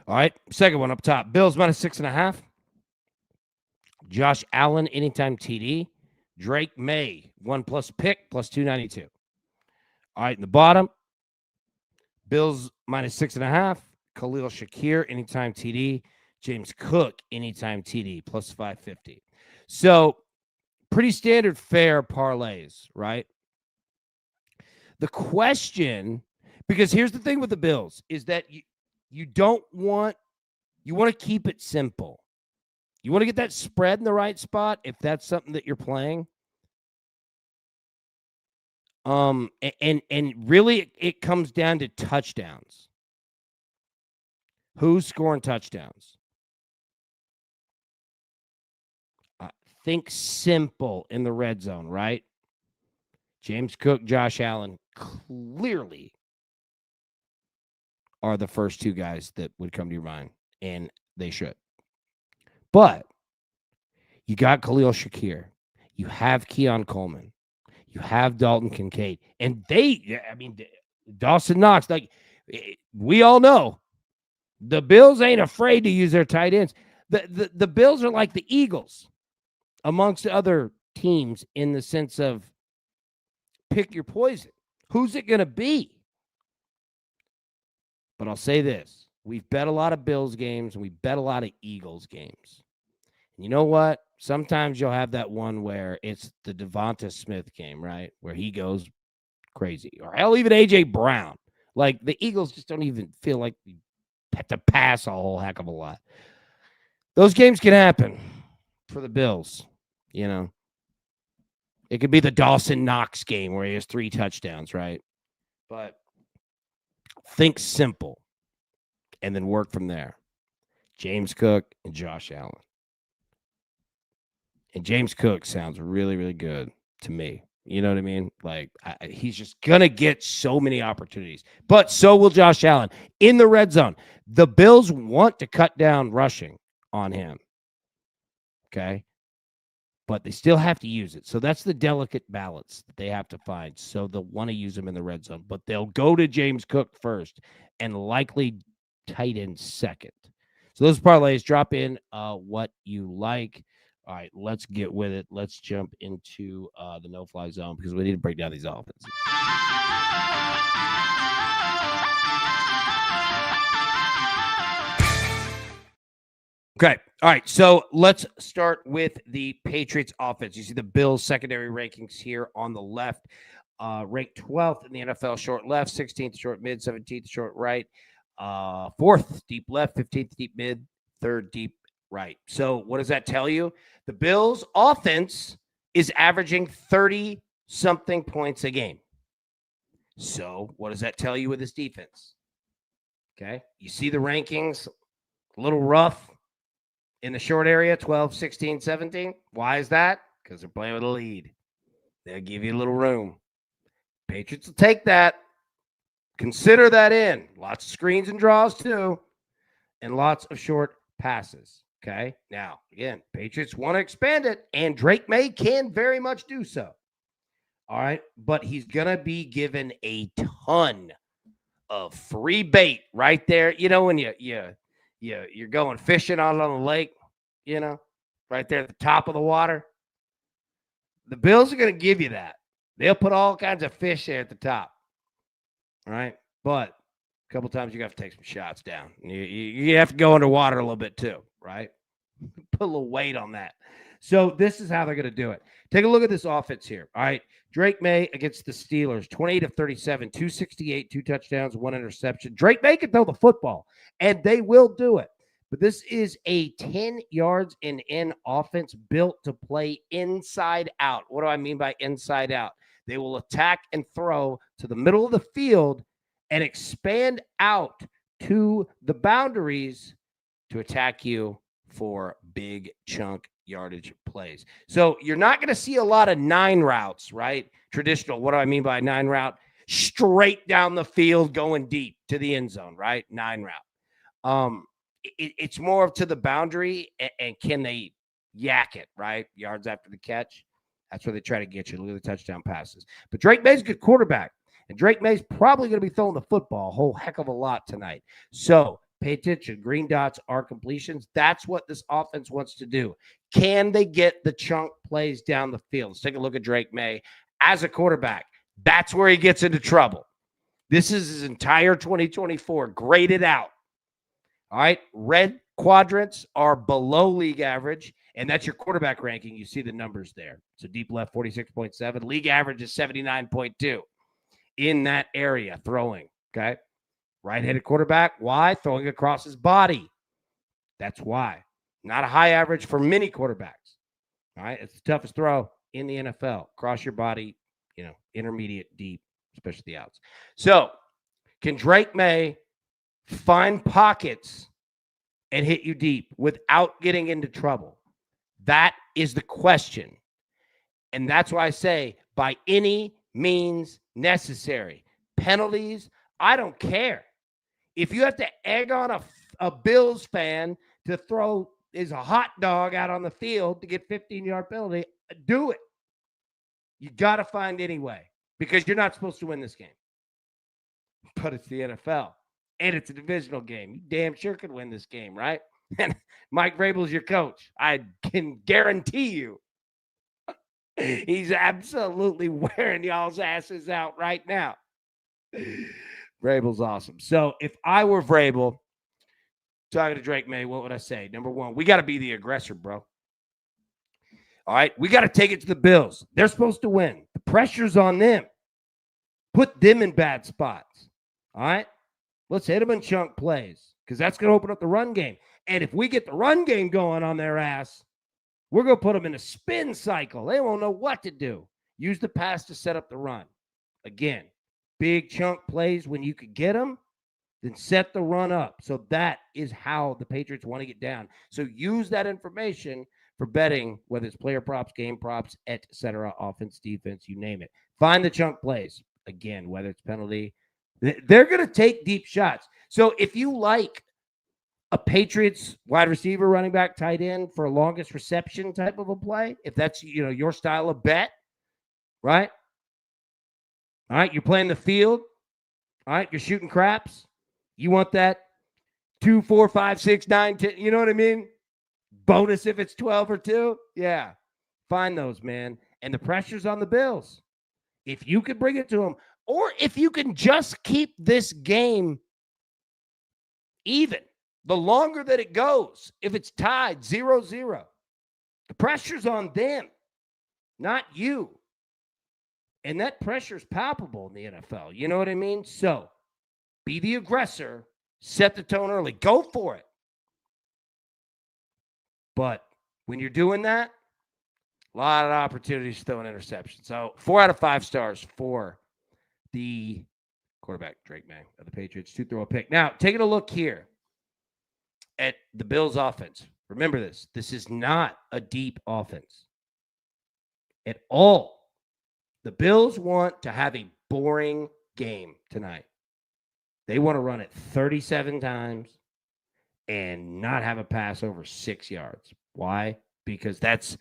All right, second one up top. Bills -6.5. Josh Allen, anytime TD. Drake May, 1+ pick, plus 292. All right, in the bottom, Bills -6.5. Khalil Shakir, anytime TD. James Cook, anytime TD, plus 550. So, pretty standard fare parlays, right? The question, because here's the thing with the Bills, is that you want to keep it simple. You want to get that spread in the right spot if that's something that you're playing. And really it comes down to touchdowns. Who's scoring touchdowns? Think simple in the red zone, right? James Cook, Josh Allen clearly are the first two guys that would come to your mind, and they should. But you got Khalil Shakir. You have Keon Coleman. You have Dalton Kincaid. And Dawson Knox, like we all know, the Bills ain't afraid to use their tight ends. The Bills are like the Eagles amongst other teams in the sense of pick your poison. Who's it going to be? But I'll say this. We've bet a lot of Bills games and we bet a lot of Eagles games. And you know what? Sometimes you'll have that one where it's the Devonta Smith game, right? Where he goes crazy. Or hell, even A.J. Brown. Like, the Eagles just don't even feel like we have to pass a whole heck of a lot. Those games can happen for the Bills, you know. It could be the Dawson Knox game where he has 3 touchdowns, right? But think simple and then work from there. James Cook and Josh Allen. And James Cook sounds really, really good to me. You know what I mean? Like, he's just going to get so many opportunities. But so will Josh Allen in the red zone. The Bills want to cut down rushing on him. Okay? But they still have to use it. So that's the delicate balance that they have to find. So they'll want to use him in the red zone. But they'll go to James Cook first and likely tight end second. So those parlays, drop in what you like. All right, let's get with it. Let's jump into the no-fly zone because we need to break down these offenses. Okay. All right. So let's start with the Patriots offense. You see the Bills secondary rankings here on the left. Ranked 12th in the NFL short left, 16th short mid, 17th short right, 4th deep left, 15th deep mid, 3rd deep right. So what does that tell you? The Bills offense is averaging 30 something points a game. So what does that tell you with this defense? Okay. You see the rankings, a little rough in the short area, 12, 16, 17. Why is that? Because they're playing with a lead. They'll give you a little room. Patriots will take that. Consider that in. Lots of screens and draws too, and lots of short passes. Okay. Now, again, Patriots want to expand it, and Drake May can very much do so. All right. But he's going to be given a ton of free bait right there. You know, when you're going fishing out on the lake, you know, right there at the top of the water. The Bills are going to give you that. They'll put all kinds of fish there at the top. All right. But a couple times you have to take some shots down. You have to go underwater a little bit too, right? Put a little weight on that. So this is how they're going to do it. Take a look at this offense here. All right. Drake May against the Steelers, 28 of 37, 268, 2 touchdowns, 1 interception. Drake May can throw the football, and they will do it. But this is a 10 yards and in offense built to play inside out. What do I mean by inside out? They will attack and throw to the middle of the field and expand out to the boundaries to attack you for big chunk yardage plays. So you're not going to see a lot of 9 routes, right? Traditional. What do I mean by 9 route? Straight down the field going deep to the end zone, right? 9 route. It's more to the boundary, and can they yak it, right? Yards after the catch. That's where they try to get you. Look at the touchdown passes. But Drake May's a good quarterback, and Drake May's probably going to be throwing the football a whole heck of a lot tonight. So pay attention. Green dots are completions. That's what this offense wants to do. Can they get the chunk plays down the field? Let's take a look at Drake May as a quarterback. That's where he gets into trouble. This is his entire 2024 graded out. All right. Red quadrants are below league average, and that's your quarterback ranking. You see the numbers there. So deep left, 46.7. League average is 79.2 in that area throwing. Okay. Right-handed quarterback. Why? Throwing across his body. That's why. Not a high average for many quarterbacks. All right. It's the toughest throw in the NFL. Cross your body, intermediate, deep, especially the outs. So can Drake May find pockets and hit you deep without getting into trouble? That is the question. And that's why I say by any means necessary. Penalties, I don't care. If you have to egg on a Bills fan to throw a hot dog out on the field to get 15-yard penalty, do it. You got to find any way because you're not supposed to win this game. But it's the NFL. And it's a divisional game. You damn sure could win this game, right? And Mike Vrabel's your coach. I can guarantee you he's absolutely wearing y'all's asses out right now. Vrabel's awesome. So if I were Vrabel talking to Drake May, what would I say? Number one, we got to be the aggressor, bro. All right? We got to take it to the Bills. They're supposed to win. The pressure's on them. Put them in bad spots. All right? Let's hit them in chunk plays because that's going to open up the run game. And if we get the run game going on their ass, we're going to put them in a spin cycle. They won't know what to do. Use the pass to set up the run. Again, big chunk plays when you could get them, then set the run up. So that is how the Patriots want to get down. So use that information for betting, whether it's player props, game props, etc., offense, defense, you name it. Find the chunk plays. Again, whether it's penalty, they're going to take deep shots. So if you like a Patriots wide receiver, running back, tight end for a longest reception type of a play, if that's your style of bet, right? All right, you're playing the field. All right, you're shooting craps. You want that 2, 4, 5, 6, 9, 10. You know what I mean? Bonus if it's 12 or 2. Yeah. Find those, man. And the pressure's on the Bills. If you could bring it to them, or if you can just keep this game even, the longer that it goes, if it's tied 0-0, the pressure's on them, not you. And that pressure is palpable in the NFL. You know what I mean? So be the aggressor, set the tone early, go for it. But when you're doing that, a lot of opportunities to throw an interception. So 4 out of 5 stars for the quarterback, Drake May of the Patriots, to throw a pick. Now, taking a look here at the Bills' offense. Remember this. This is not a deep offense at all. The Bills want to have a boring game tonight. They want to run it 37 times and not have a pass over 6 yards. Why? Because that's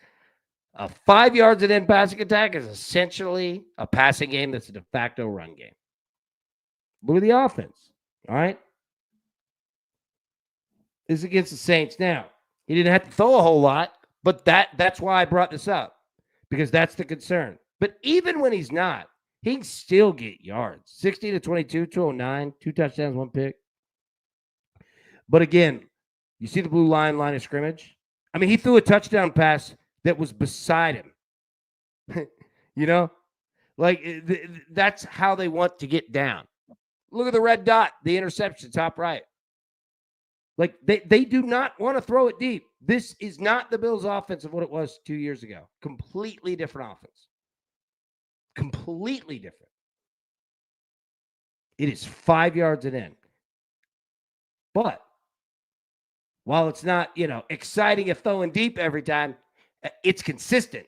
a 5 yards and in passing attack is essentially a passing game that's a de facto run game. Look at the offense. All right. This is against the Saints. Now, he didn't have to throw a whole lot, but that's why I brought this up, because that's the concern. But even when he's not, he can still get yards. 60-22, 209, 2 touchdowns, 1 pick. But again, you see the blue line of scrimmage? I mean, he threw a touchdown pass that was beside him. You know? Like, that's how they want to get down. Look at the red dot, the interception, top right. Like, they do not want to throw it deep. This is not the Bills' offense of what it was 2 years ago. Completely different offense. Completely different. It is 5 yards and in. But while it's not, exciting and throwing deep every time, it's consistent.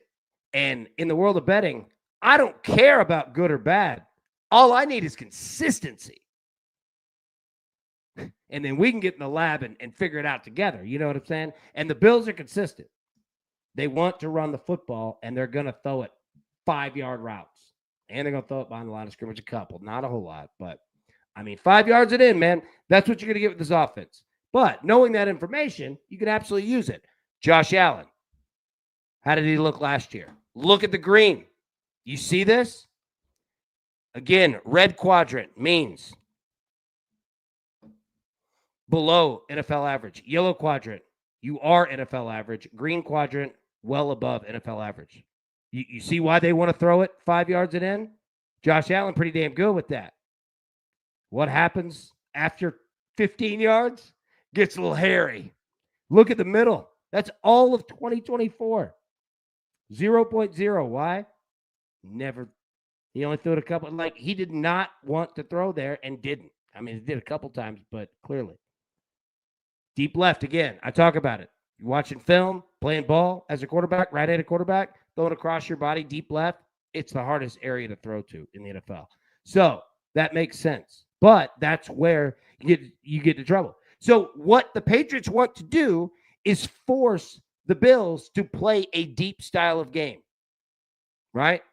And in the world of betting, I don't care about good or bad. All I need is consistency. And then we can get in the lab and figure it out together. You know what I'm saying? And the Bills are consistent. They want to run the football, and they're going to throw it 5-yard routes. And they're going to throw it behind the line of scrimmage a couple. Not a whole lot, but, 5 yards and in, man. That's what you're going to get with this offense. But knowing that information, you can absolutely use it. Josh Allen. How did he look last year? Look at the green. You see this? Again, red quadrant means below NFL average. Yellow quadrant, you are NFL average. Green quadrant, well above NFL average. You see why they want to throw it 5 yards and in? Josh Allen pretty damn good with that. What happens after 15 yards? Gets a little hairy. Look at the middle. That's all of 2024. 0.0. Why? Never. He only threw it a couple. He did not want to throw there and didn't. He did a couple times, but clearly. Deep left again. I talk about it. You're watching film, playing ball as a quarterback, right-handed quarterback, throwing across your body, deep left. It's the hardest area to throw to in the NFL. So that makes sense. But that's where you get into trouble. So what the Patriots want to do is force the Bills to play a deep style of game, right?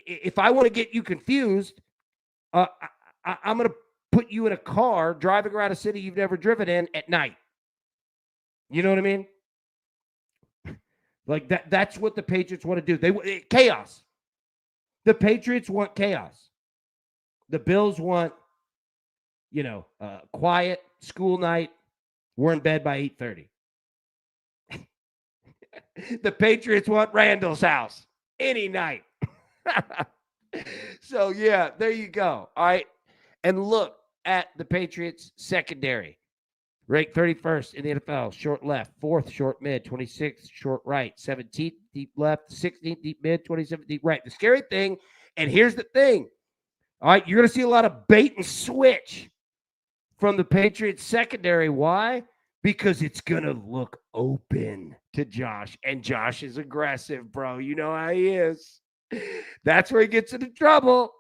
If I want to get you confused, I'm going to put you in a car driving around a city you've never driven in at night. You know what I mean? Like that's what the Patriots want to do. Chaos. The Patriots want chaos. The Bills want, quiet school night. We're in bed by 8:30. The Patriots want Randall's house any night. So, yeah, there you go. All right. And look at the Patriots secondary. Ranked 31st in the NFL. Short left. 4th short mid. 26th short right. 17th deep left. 16th deep mid. 27th deep right. The scary thing, and here's the thing. All right, you're going to see a lot of bait and switch from the Patriots secondary. Why? Because it's going to look open to Josh. And Josh is aggressive, bro. You know how he is. That's where he gets into trouble.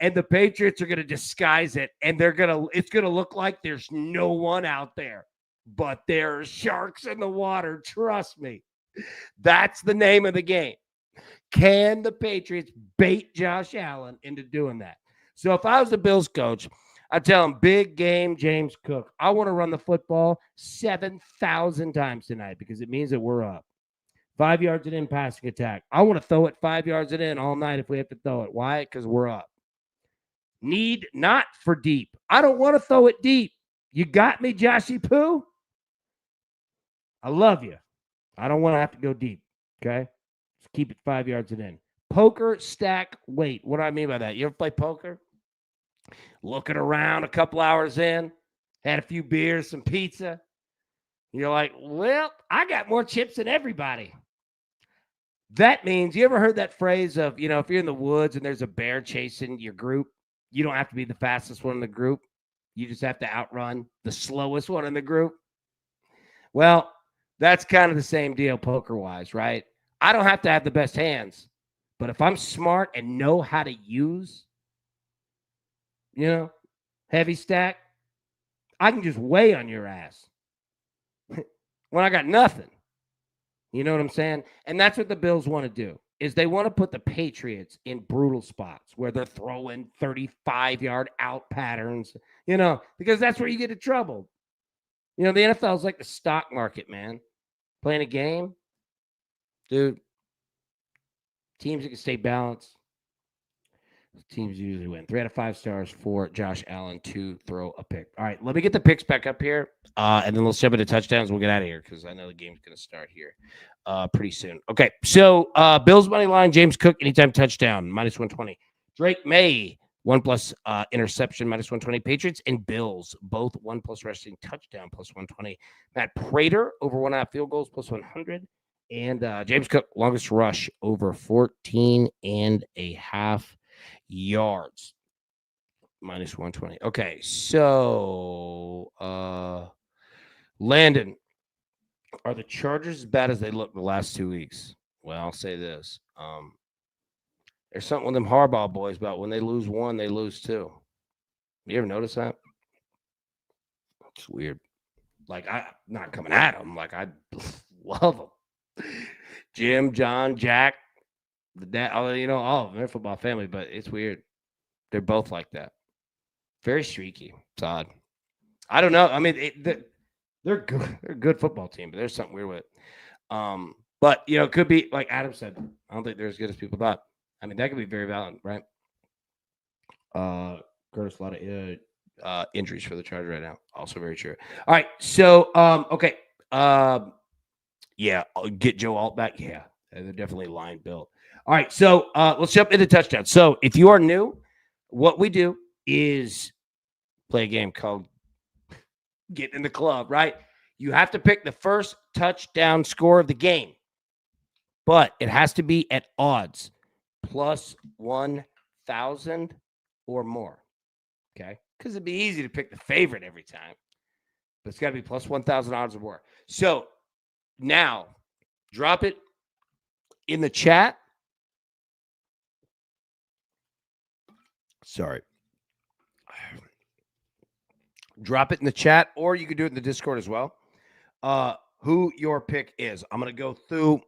And the Patriots are going to disguise it. And it's going to look like there's no one out there. But there are sharks in the water. Trust me. That's the name of the game. Can the Patriots bait Josh Allen into doing that? So if I was the Bills coach, I tell him, big game, James Cook. I want to run the football 7,000 times tonight because it means that we're up. 5 yards and in passing attack. I want to throw it 5 yards and in all night if we have to throw it. Why? Because we're up. Need not for deep. I don't want to throw it deep. You got me, Joshy Poo? I love you. I don't want to have to go deep. Okay? Just keep it 5 yards and in. Poker, stack, wait. What do I mean by that? You ever play poker? Looking around a couple hours in, had a few beers, some pizza. You're like, well, I got more chips than everybody. That means, you ever heard that phrase of, if you're in the woods and there's a bear chasing your group, you don't have to be the fastest one in the group. You just have to outrun the slowest one in the group. Well, that's kind of the same deal poker-wise, right? I don't have to have the best hands, but if I'm smart and know how to use heavy stack, I can just weigh on your ass when I got nothing. You know what I'm saying? And that's what the Bills want to do, is they want to put the Patriots in brutal spots where they're throwing 35-yard out patterns, because that's where you get in trouble. The NFL is like the stock market, man. Playing a game, dude, teams that can stay balanced, teams usually win. 3 out of 5 stars for Josh Allen to throw a pick. All right, let me get the picks back up here, and then let's jump into touchdowns. We'll get out of here because I know the game's going to start here pretty soon. Okay, so Bills money line, James Cook, anytime touchdown, -120. Drake May, 1+ interception, -120. Patriots and Bills, both 1+ rushing touchdown, +120. Matt Prater, over 1.5 field goals, +100. And James Cook, longest rush, over 14.5 yards, -120. Okay, so Landon, are the Chargers as bad as they look the last 2 weeks? Well, I'll say this. There's something with them Harbaugh boys about when they lose one, they lose two. You ever notice that? It's weird. Like, I'm not coming at them. Like, I love them. Jim, John, Jack, the dad, all of them. They're a football family, but it's weird. They're both like that. Very streaky. It's odd. I don't know. I mean, they're good. They're a good football team, but there's something weird with it. But it could be like Adam said. I don't think they're as good as people thought. I mean, that could be very valid, right? Curtis, a lot of injuries for the Chargers right now. Also very true. All right, so okay. Yeah, I'll get Joe Alt back. Yeah, they're definitely line built. All right, so let's jump into touchdowns. So if you are new, what we do is play a game called Get in the Club, right? You have to pick the first touchdown score of the game, but it has to be at odds +1,000 or more, okay? Because it'd be easy to pick the favorite every time, but it's got to be +1,000 odds or more. So now, drop it in the chat. Sorry. Drop it in the chat, or you can do it in the Discord as well. Who your pick is. I'm going to go through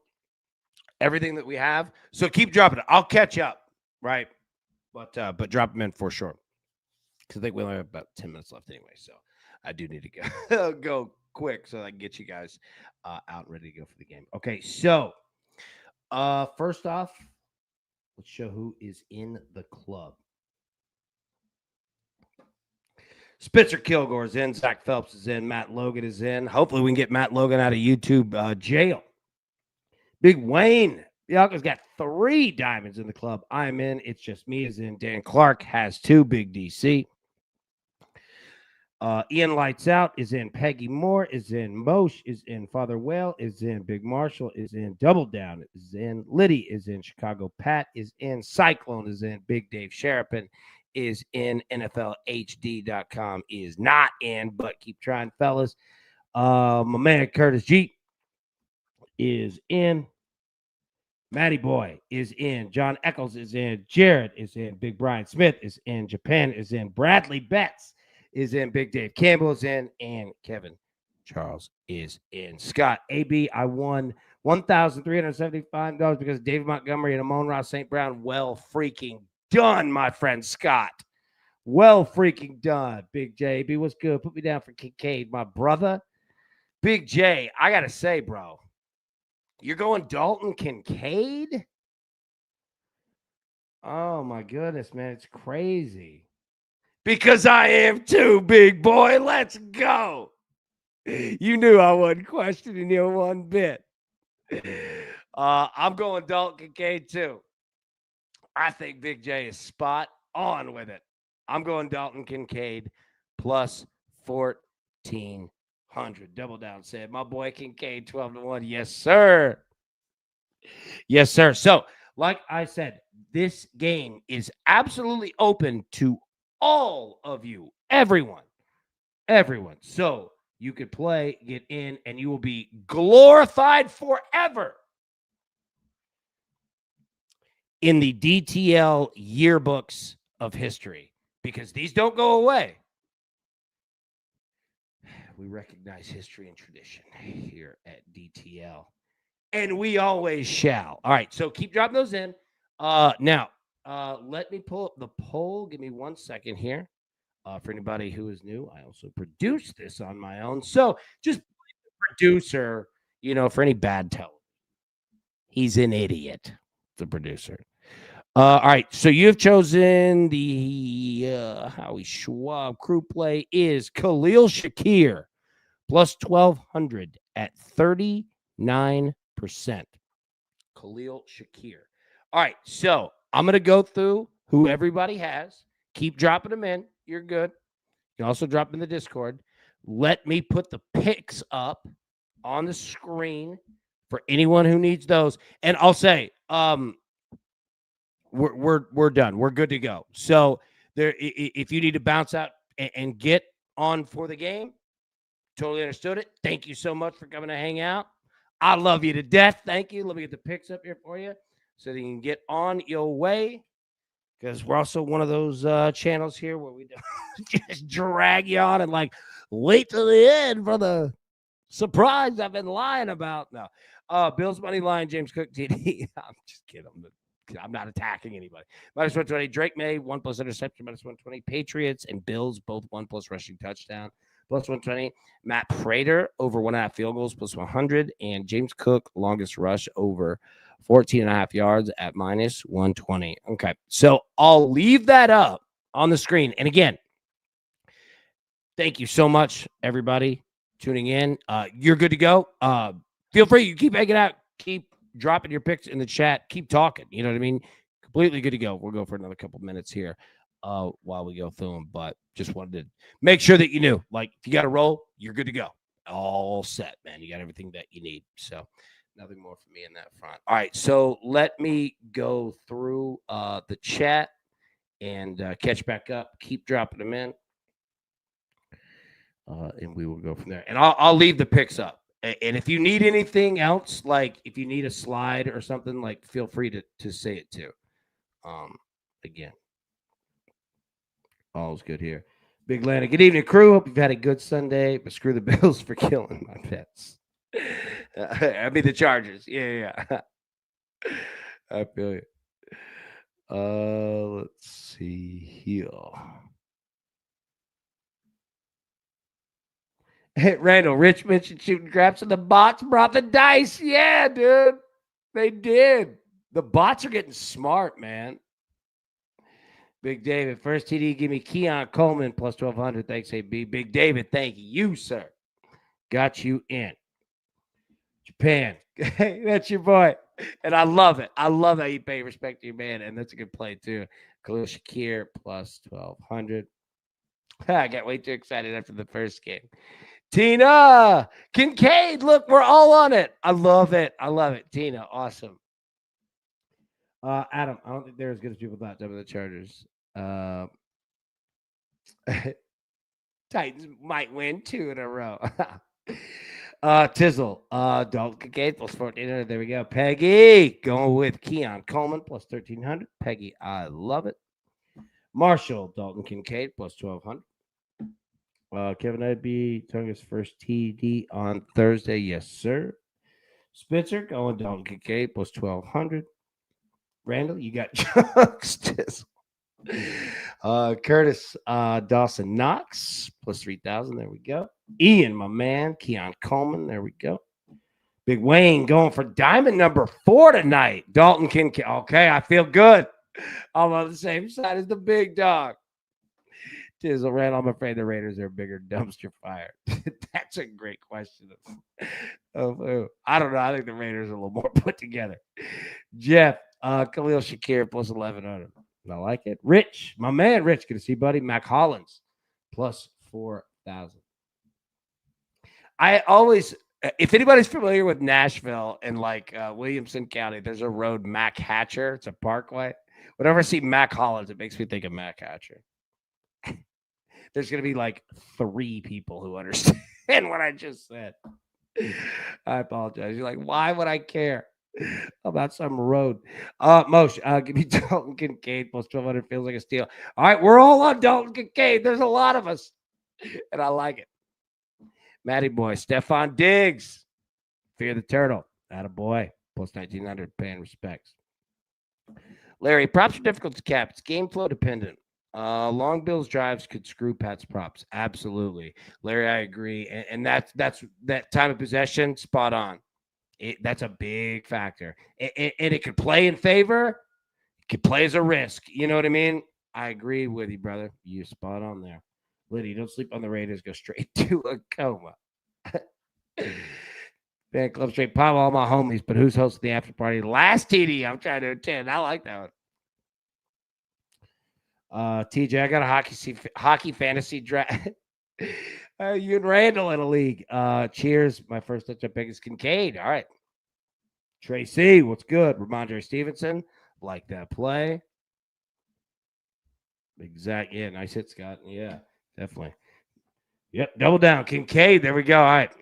everything that we have. So keep dropping it. I'll catch up, right? But drop them in for sure. Because I think we only have about 10 minutes left anyway. So I do need to go quick so I can get you guys out and ready to go for the game. Okay, so first off, let's show who is in the club. Spitzer Kilgore is in. Zach Phelps is in. Matt Logan is in. Hopefully we can get Matt Logan out of YouTube jail. Big Wayne. Bianca's got 3 diamonds in the club. I'm in. It's just me is in. Dan Clark has 2. Big DC. Ian Lights Out is in. Peggy Moore is in. Moshe is in. Father Whale is in. Big Marshall is in. Double Down is in. Liddy is in. Chicago Pat is in. Cyclone is in. Big Dave Sharapin is in. NFLHD.com is not in, but keep trying, fellas. My man Curtis G is in. Matty Boy is in. John Eccles is in. Jared is in. Big Brian Smith is in. Japan is in. Bradley Betts is in. Big Dave Campbell is in. And Kevin Charles is in. Scott, AB, I won $1,375 because David Montgomery and Amon Ross St. Brown. Well freaking done, my friend Scott. Well freaking done, Big JB. What's good? Put me down for Kincaid, my brother. Big J, I got to say, bro, you're going Dalton Kincaid? Oh, my goodness, man. It's crazy. Because I am too, big boy. Let's go. You knew I wasn't questioning you one bit. I'm going Dalton Kincaid, too. I think Big J is spot on with it. I'm going Dalton Kincaid plus 1,400. Double down said, my boy Kincaid, 12-1. Yes, sir. Yes, sir. So, like I said, this game is absolutely open to all of you, everyone. So, you could play, get in, and you will be glorified forever in the DTL yearbooks of history because these don't go away. We recognize history and tradition here at DTL, and we always shall. All right, so keep dropping those in. Now, let me pull up the poll. Give me 1 second here. For anybody who is new, I also produced this on my own. So just producer, for any bad television. He's an idiot, the producer. All right, so you've chosen the Howie Schwab crew play is Khalil Shakir plus 1,200 at 39%. Khalil Shakir. All right, so I'm going to go through who everybody has. Keep dropping them in. You're good. You can also drop in the Discord. Let me put the picks up on the screen for anyone who needs those. And I'll say, we're done. We're good to go. So there, if you need to bounce out and get on for the game, totally understood it. Thank you so much for coming to hang out. I love you to death. Thank you. Let me get the picks up here for you so that you can get on your way. Because we're also one of those channels here where we just drag you on and wait till the end for the surprise I've been lying about. No. Bills money line, James Cook, TD. I'm just kidding. I'm not attacking anybody. Minus 120. Drake May, 1+ interception, minus 120. Patriots and Bills, both 1+ rushing touchdown, plus 120. Matt Prater, over 1.5 field goals, plus 100. And James Cook, longest rush, over 14.5 yards at minus 120. Okay, so I'll leave that up on the screen. And again, thank you so much, everybody, tuning in. You're good to go. Feel free. You keep hanging out. Keep dropping your picks in the chat. Keep talking. You know what I mean? Completely good to go. We'll go for another couple minutes here while we go through them. But just wanted to make sure that you knew. If you got to roll, you're good to go. All set, man. You got everything that you need. So nothing more for me in that front. All right. So let me go through the chat and catch back up. Keep dropping them in. And we will go from there. And I'll leave the picks up. And if you need anything else, if you need a slide or something, feel free to say it too. Again, all's good here. Big Atlanta. Good evening, crew. Hope you've had a good Sunday, but screw the Bills for killing my pets. I mean the Chargers. Yeah. I feel you. Let's see here. Hey, Randall, Rich mentioned shooting craps, and the bots brought the dice. Yeah, dude. They did. The bots are getting smart, man. Big David, first TD, give me Keon Coleman plus 1,200. Thanks, AB. Big David, thank you, sir. Got you in. Japan. Hey, that's your boy. And I love it. I love how you pay respect to your man, and that's a good play, too. Khalil Shakir plus 1,200. I got way too excited after the first game. Tina Kincaid, look, we're all on it. I love it. Tina, awesome. Adam, I don't think they're as good as people thought. Some of the Chargers. Titans might win 2 in a row. Tizzle, Dalton Kincaid plus 1,400. There we go. Peggy going with Keon Coleman plus 1,300. Peggy, I love it. Marshall, Dalton Kincaid plus 1,200. Kevin I'd telling his first TD on Thursday. Yes, sir. Spencer going Dalton Kincaid plus 1,200. Randall, you got Chucks. Curtis Dawson Knox plus 3,000. There we go. Ian, my man. Keon Coleman. There we go. Big Wayne going for diamond number 4 tonight. Dalton Kincaid. Okay, I feel good. I'm on the same side as the big dog. Tizzle Randall, I'm afraid the Raiders are a bigger dumpster fire. That's a great question. I don't know. I think the Raiders are a little more put together. Jeff, Khalil Shakir plus 1,100. I like it. Rich, my man, Rich, good to see, buddy. Mac Hollins plus 4,000. I always, if anybody's familiar with Nashville and like Williamson County, there's a road, Mac Hatcher. It's a parkway. Whenever I see Mac Hollins, it makes me think of Mac Hatcher. There's going to be like 3 people who understand what I just said. I apologize. You're like, why would I care about some road? Moshe, give me Dalton Kincaid plus 1,200. Feels like a steal. All right, we're all on Dalton Kincaid. There's a lot of us, and I like it. Matty boy, Stephon Diggs, Fear the Turtle. Attaboy, plus 1,900, paying respects. Larry, props are difficult to cap. It's game flow dependent. Long Bill's drives could screw Pat's props. Absolutely. Larry, I agree. And that's that time of possession, spot on. That's a big factor. And it could play in favor. It could play as a risk. You know what I mean? I agree with you, brother. You're spot on there. Liddy, don't sleep on the Raiders. Go straight to a coma. Fan Club Straight Pop, all my homies. But who's hosting the after party? Last TD I'm trying to attend. I like that one. TJ, I got a hockey fantasy draft. You and Randall in a league. Cheers. My first touch up pick is Kincaid. All right. Tracy, what's good? Ramondre Stevenson. Like that play. Exactly. Yeah, nice hit, Scott. Yeah, definitely. Yep, double down. Kincaid. There we go. All right.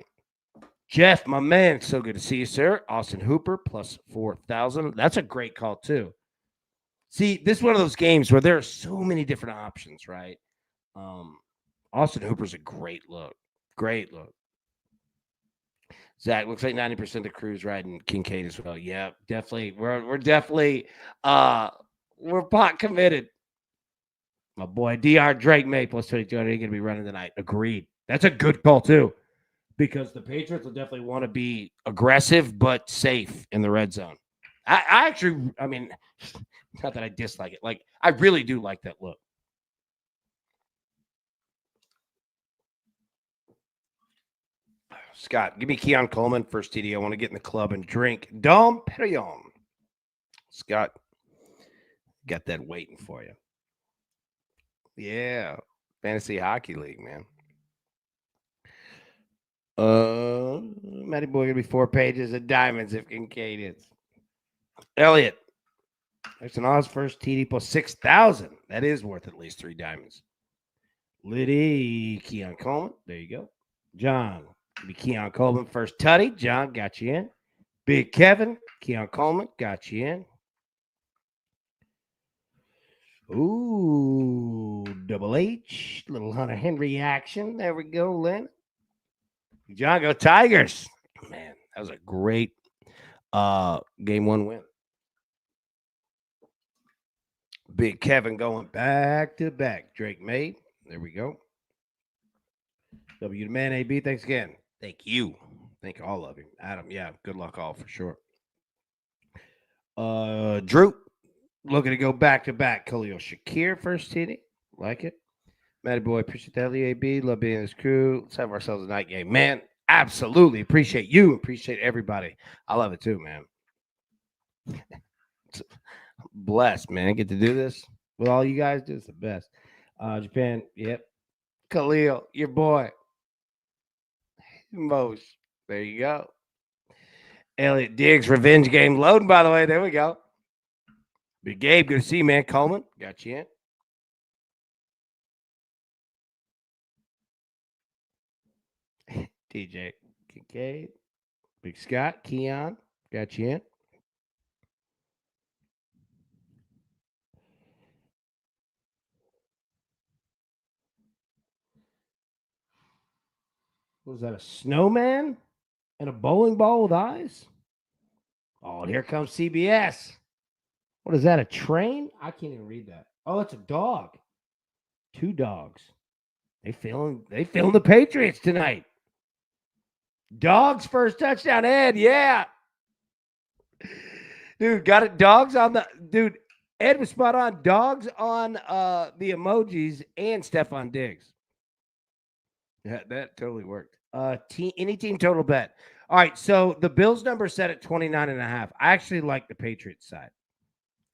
Jeff, my man. So good to see you, sir. Austin Hooper plus 4,000. That's a great call, too. See, this is one of those games where there are so many different options, right? Austin Hooper's a great look. Great look. Zach, looks like 90% of the crew's riding Kincaid as well. Yeah, definitely. We're definitely we're pot committed. My boy DR Drake May plus 2,200 going to be running tonight. Agreed. That's a good call too, because the Patriots will definitely want to be aggressive but safe in the red zone. I actually, I mean, not that I dislike it. Like, I really do like that look. Scott, give me Keon Coleman, first TD. I want to get in the club and drink Dom Perignon. Scott, got that waiting for you. Yeah, Fantasy Hockey League, man. Matty Boy gonna be 4 pages of diamonds if Kincaid is. Elliot, there's an Oz first TD plus 6,000. That is worth at least 3 diamonds. Liddy, Keon Coleman. There you go. John, be Keon Coleman first tutty. John, got you in. Big Kevin, Keon Coleman, got you in. Ooh, Double H, little Hunter Henry action. There we go, Lynn. John, go Tigers. Man, that was a great game 1 win. Big Kevin going back to back. Drake May. There we go. W to man AB. Thanks again. Thank you. Thank all of you. Adam, yeah, good luck all for sure. Drew, looking to go back to back. Khalil Shakir first TD. Like it. Matty Boy, appreciate that. AB, love being in this crew. Let's have ourselves a night game. Man, absolutely. Appreciate you. Appreciate everybody. I love it too, man. Blessed, man. Get to do this with all you guys. Do. It's the best. Japan, yep. Khalil, your boy. Most. There you go. Elliot Diggs, revenge game loading, by the way. There we go. Big Gabe, good to see you, man. Coleman, got you in. TJ, Kincaid. Big Scott, Keon, got you in. What was that, a snowman and a bowling ball with eyes? Oh, and here comes CBS. What is that, a train? I can't even read that. Oh, it's a dog. 2 dogs. They feeling the Patriots tonight. Dogs first touchdown, Ed. Yeah. Dude, got it. Dogs on the dude. Ed was spot on. Dogs on the emojis and Stephon Diggs. Yeah, that totally worked. Any team total bet. All right, so the Bills number set at 29.5. I actually like the Patriots side.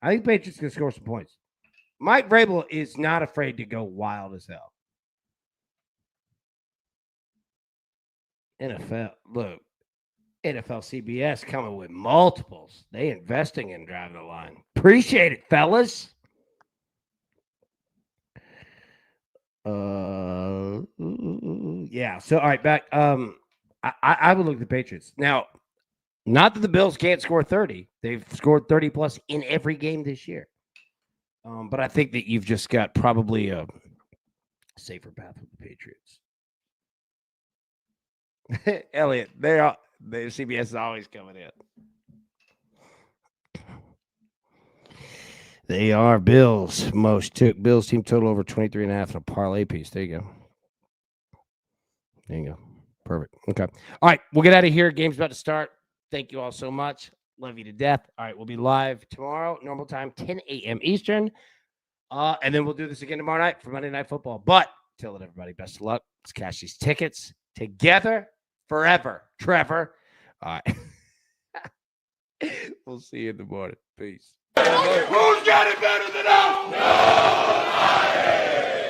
I think Patriots can score some points. Mike Vrabel is not afraid to go wild as hell. NFL, look, NFL CBS coming with multiples. They investing in driving the line. Appreciate it, fellas. Yeah. So all right, back. I would look at the Patriots. Now, not that the Bills can't score 30. They've scored 30 plus in every game this year. But I think that you've just got probably a safer path with the Patriots. Elliot, the CBS is always coming in. They are Bills. Most took Bills team total over 23.5 in a parlay piece. There you go. There you go. Perfect. Okay. All right. We'll get out of here. Game's about to start. Thank you all so much. Love you to death. All right. We'll be live tomorrow, normal time, 10 a.m. Eastern. And then we'll do this again tomorrow night for Monday Night Football. But till then, everybody, best of luck. Let's cash these tickets together forever. Trevor. All right. We'll see you in the morning. Peace. Who's got it better than us? Nobody!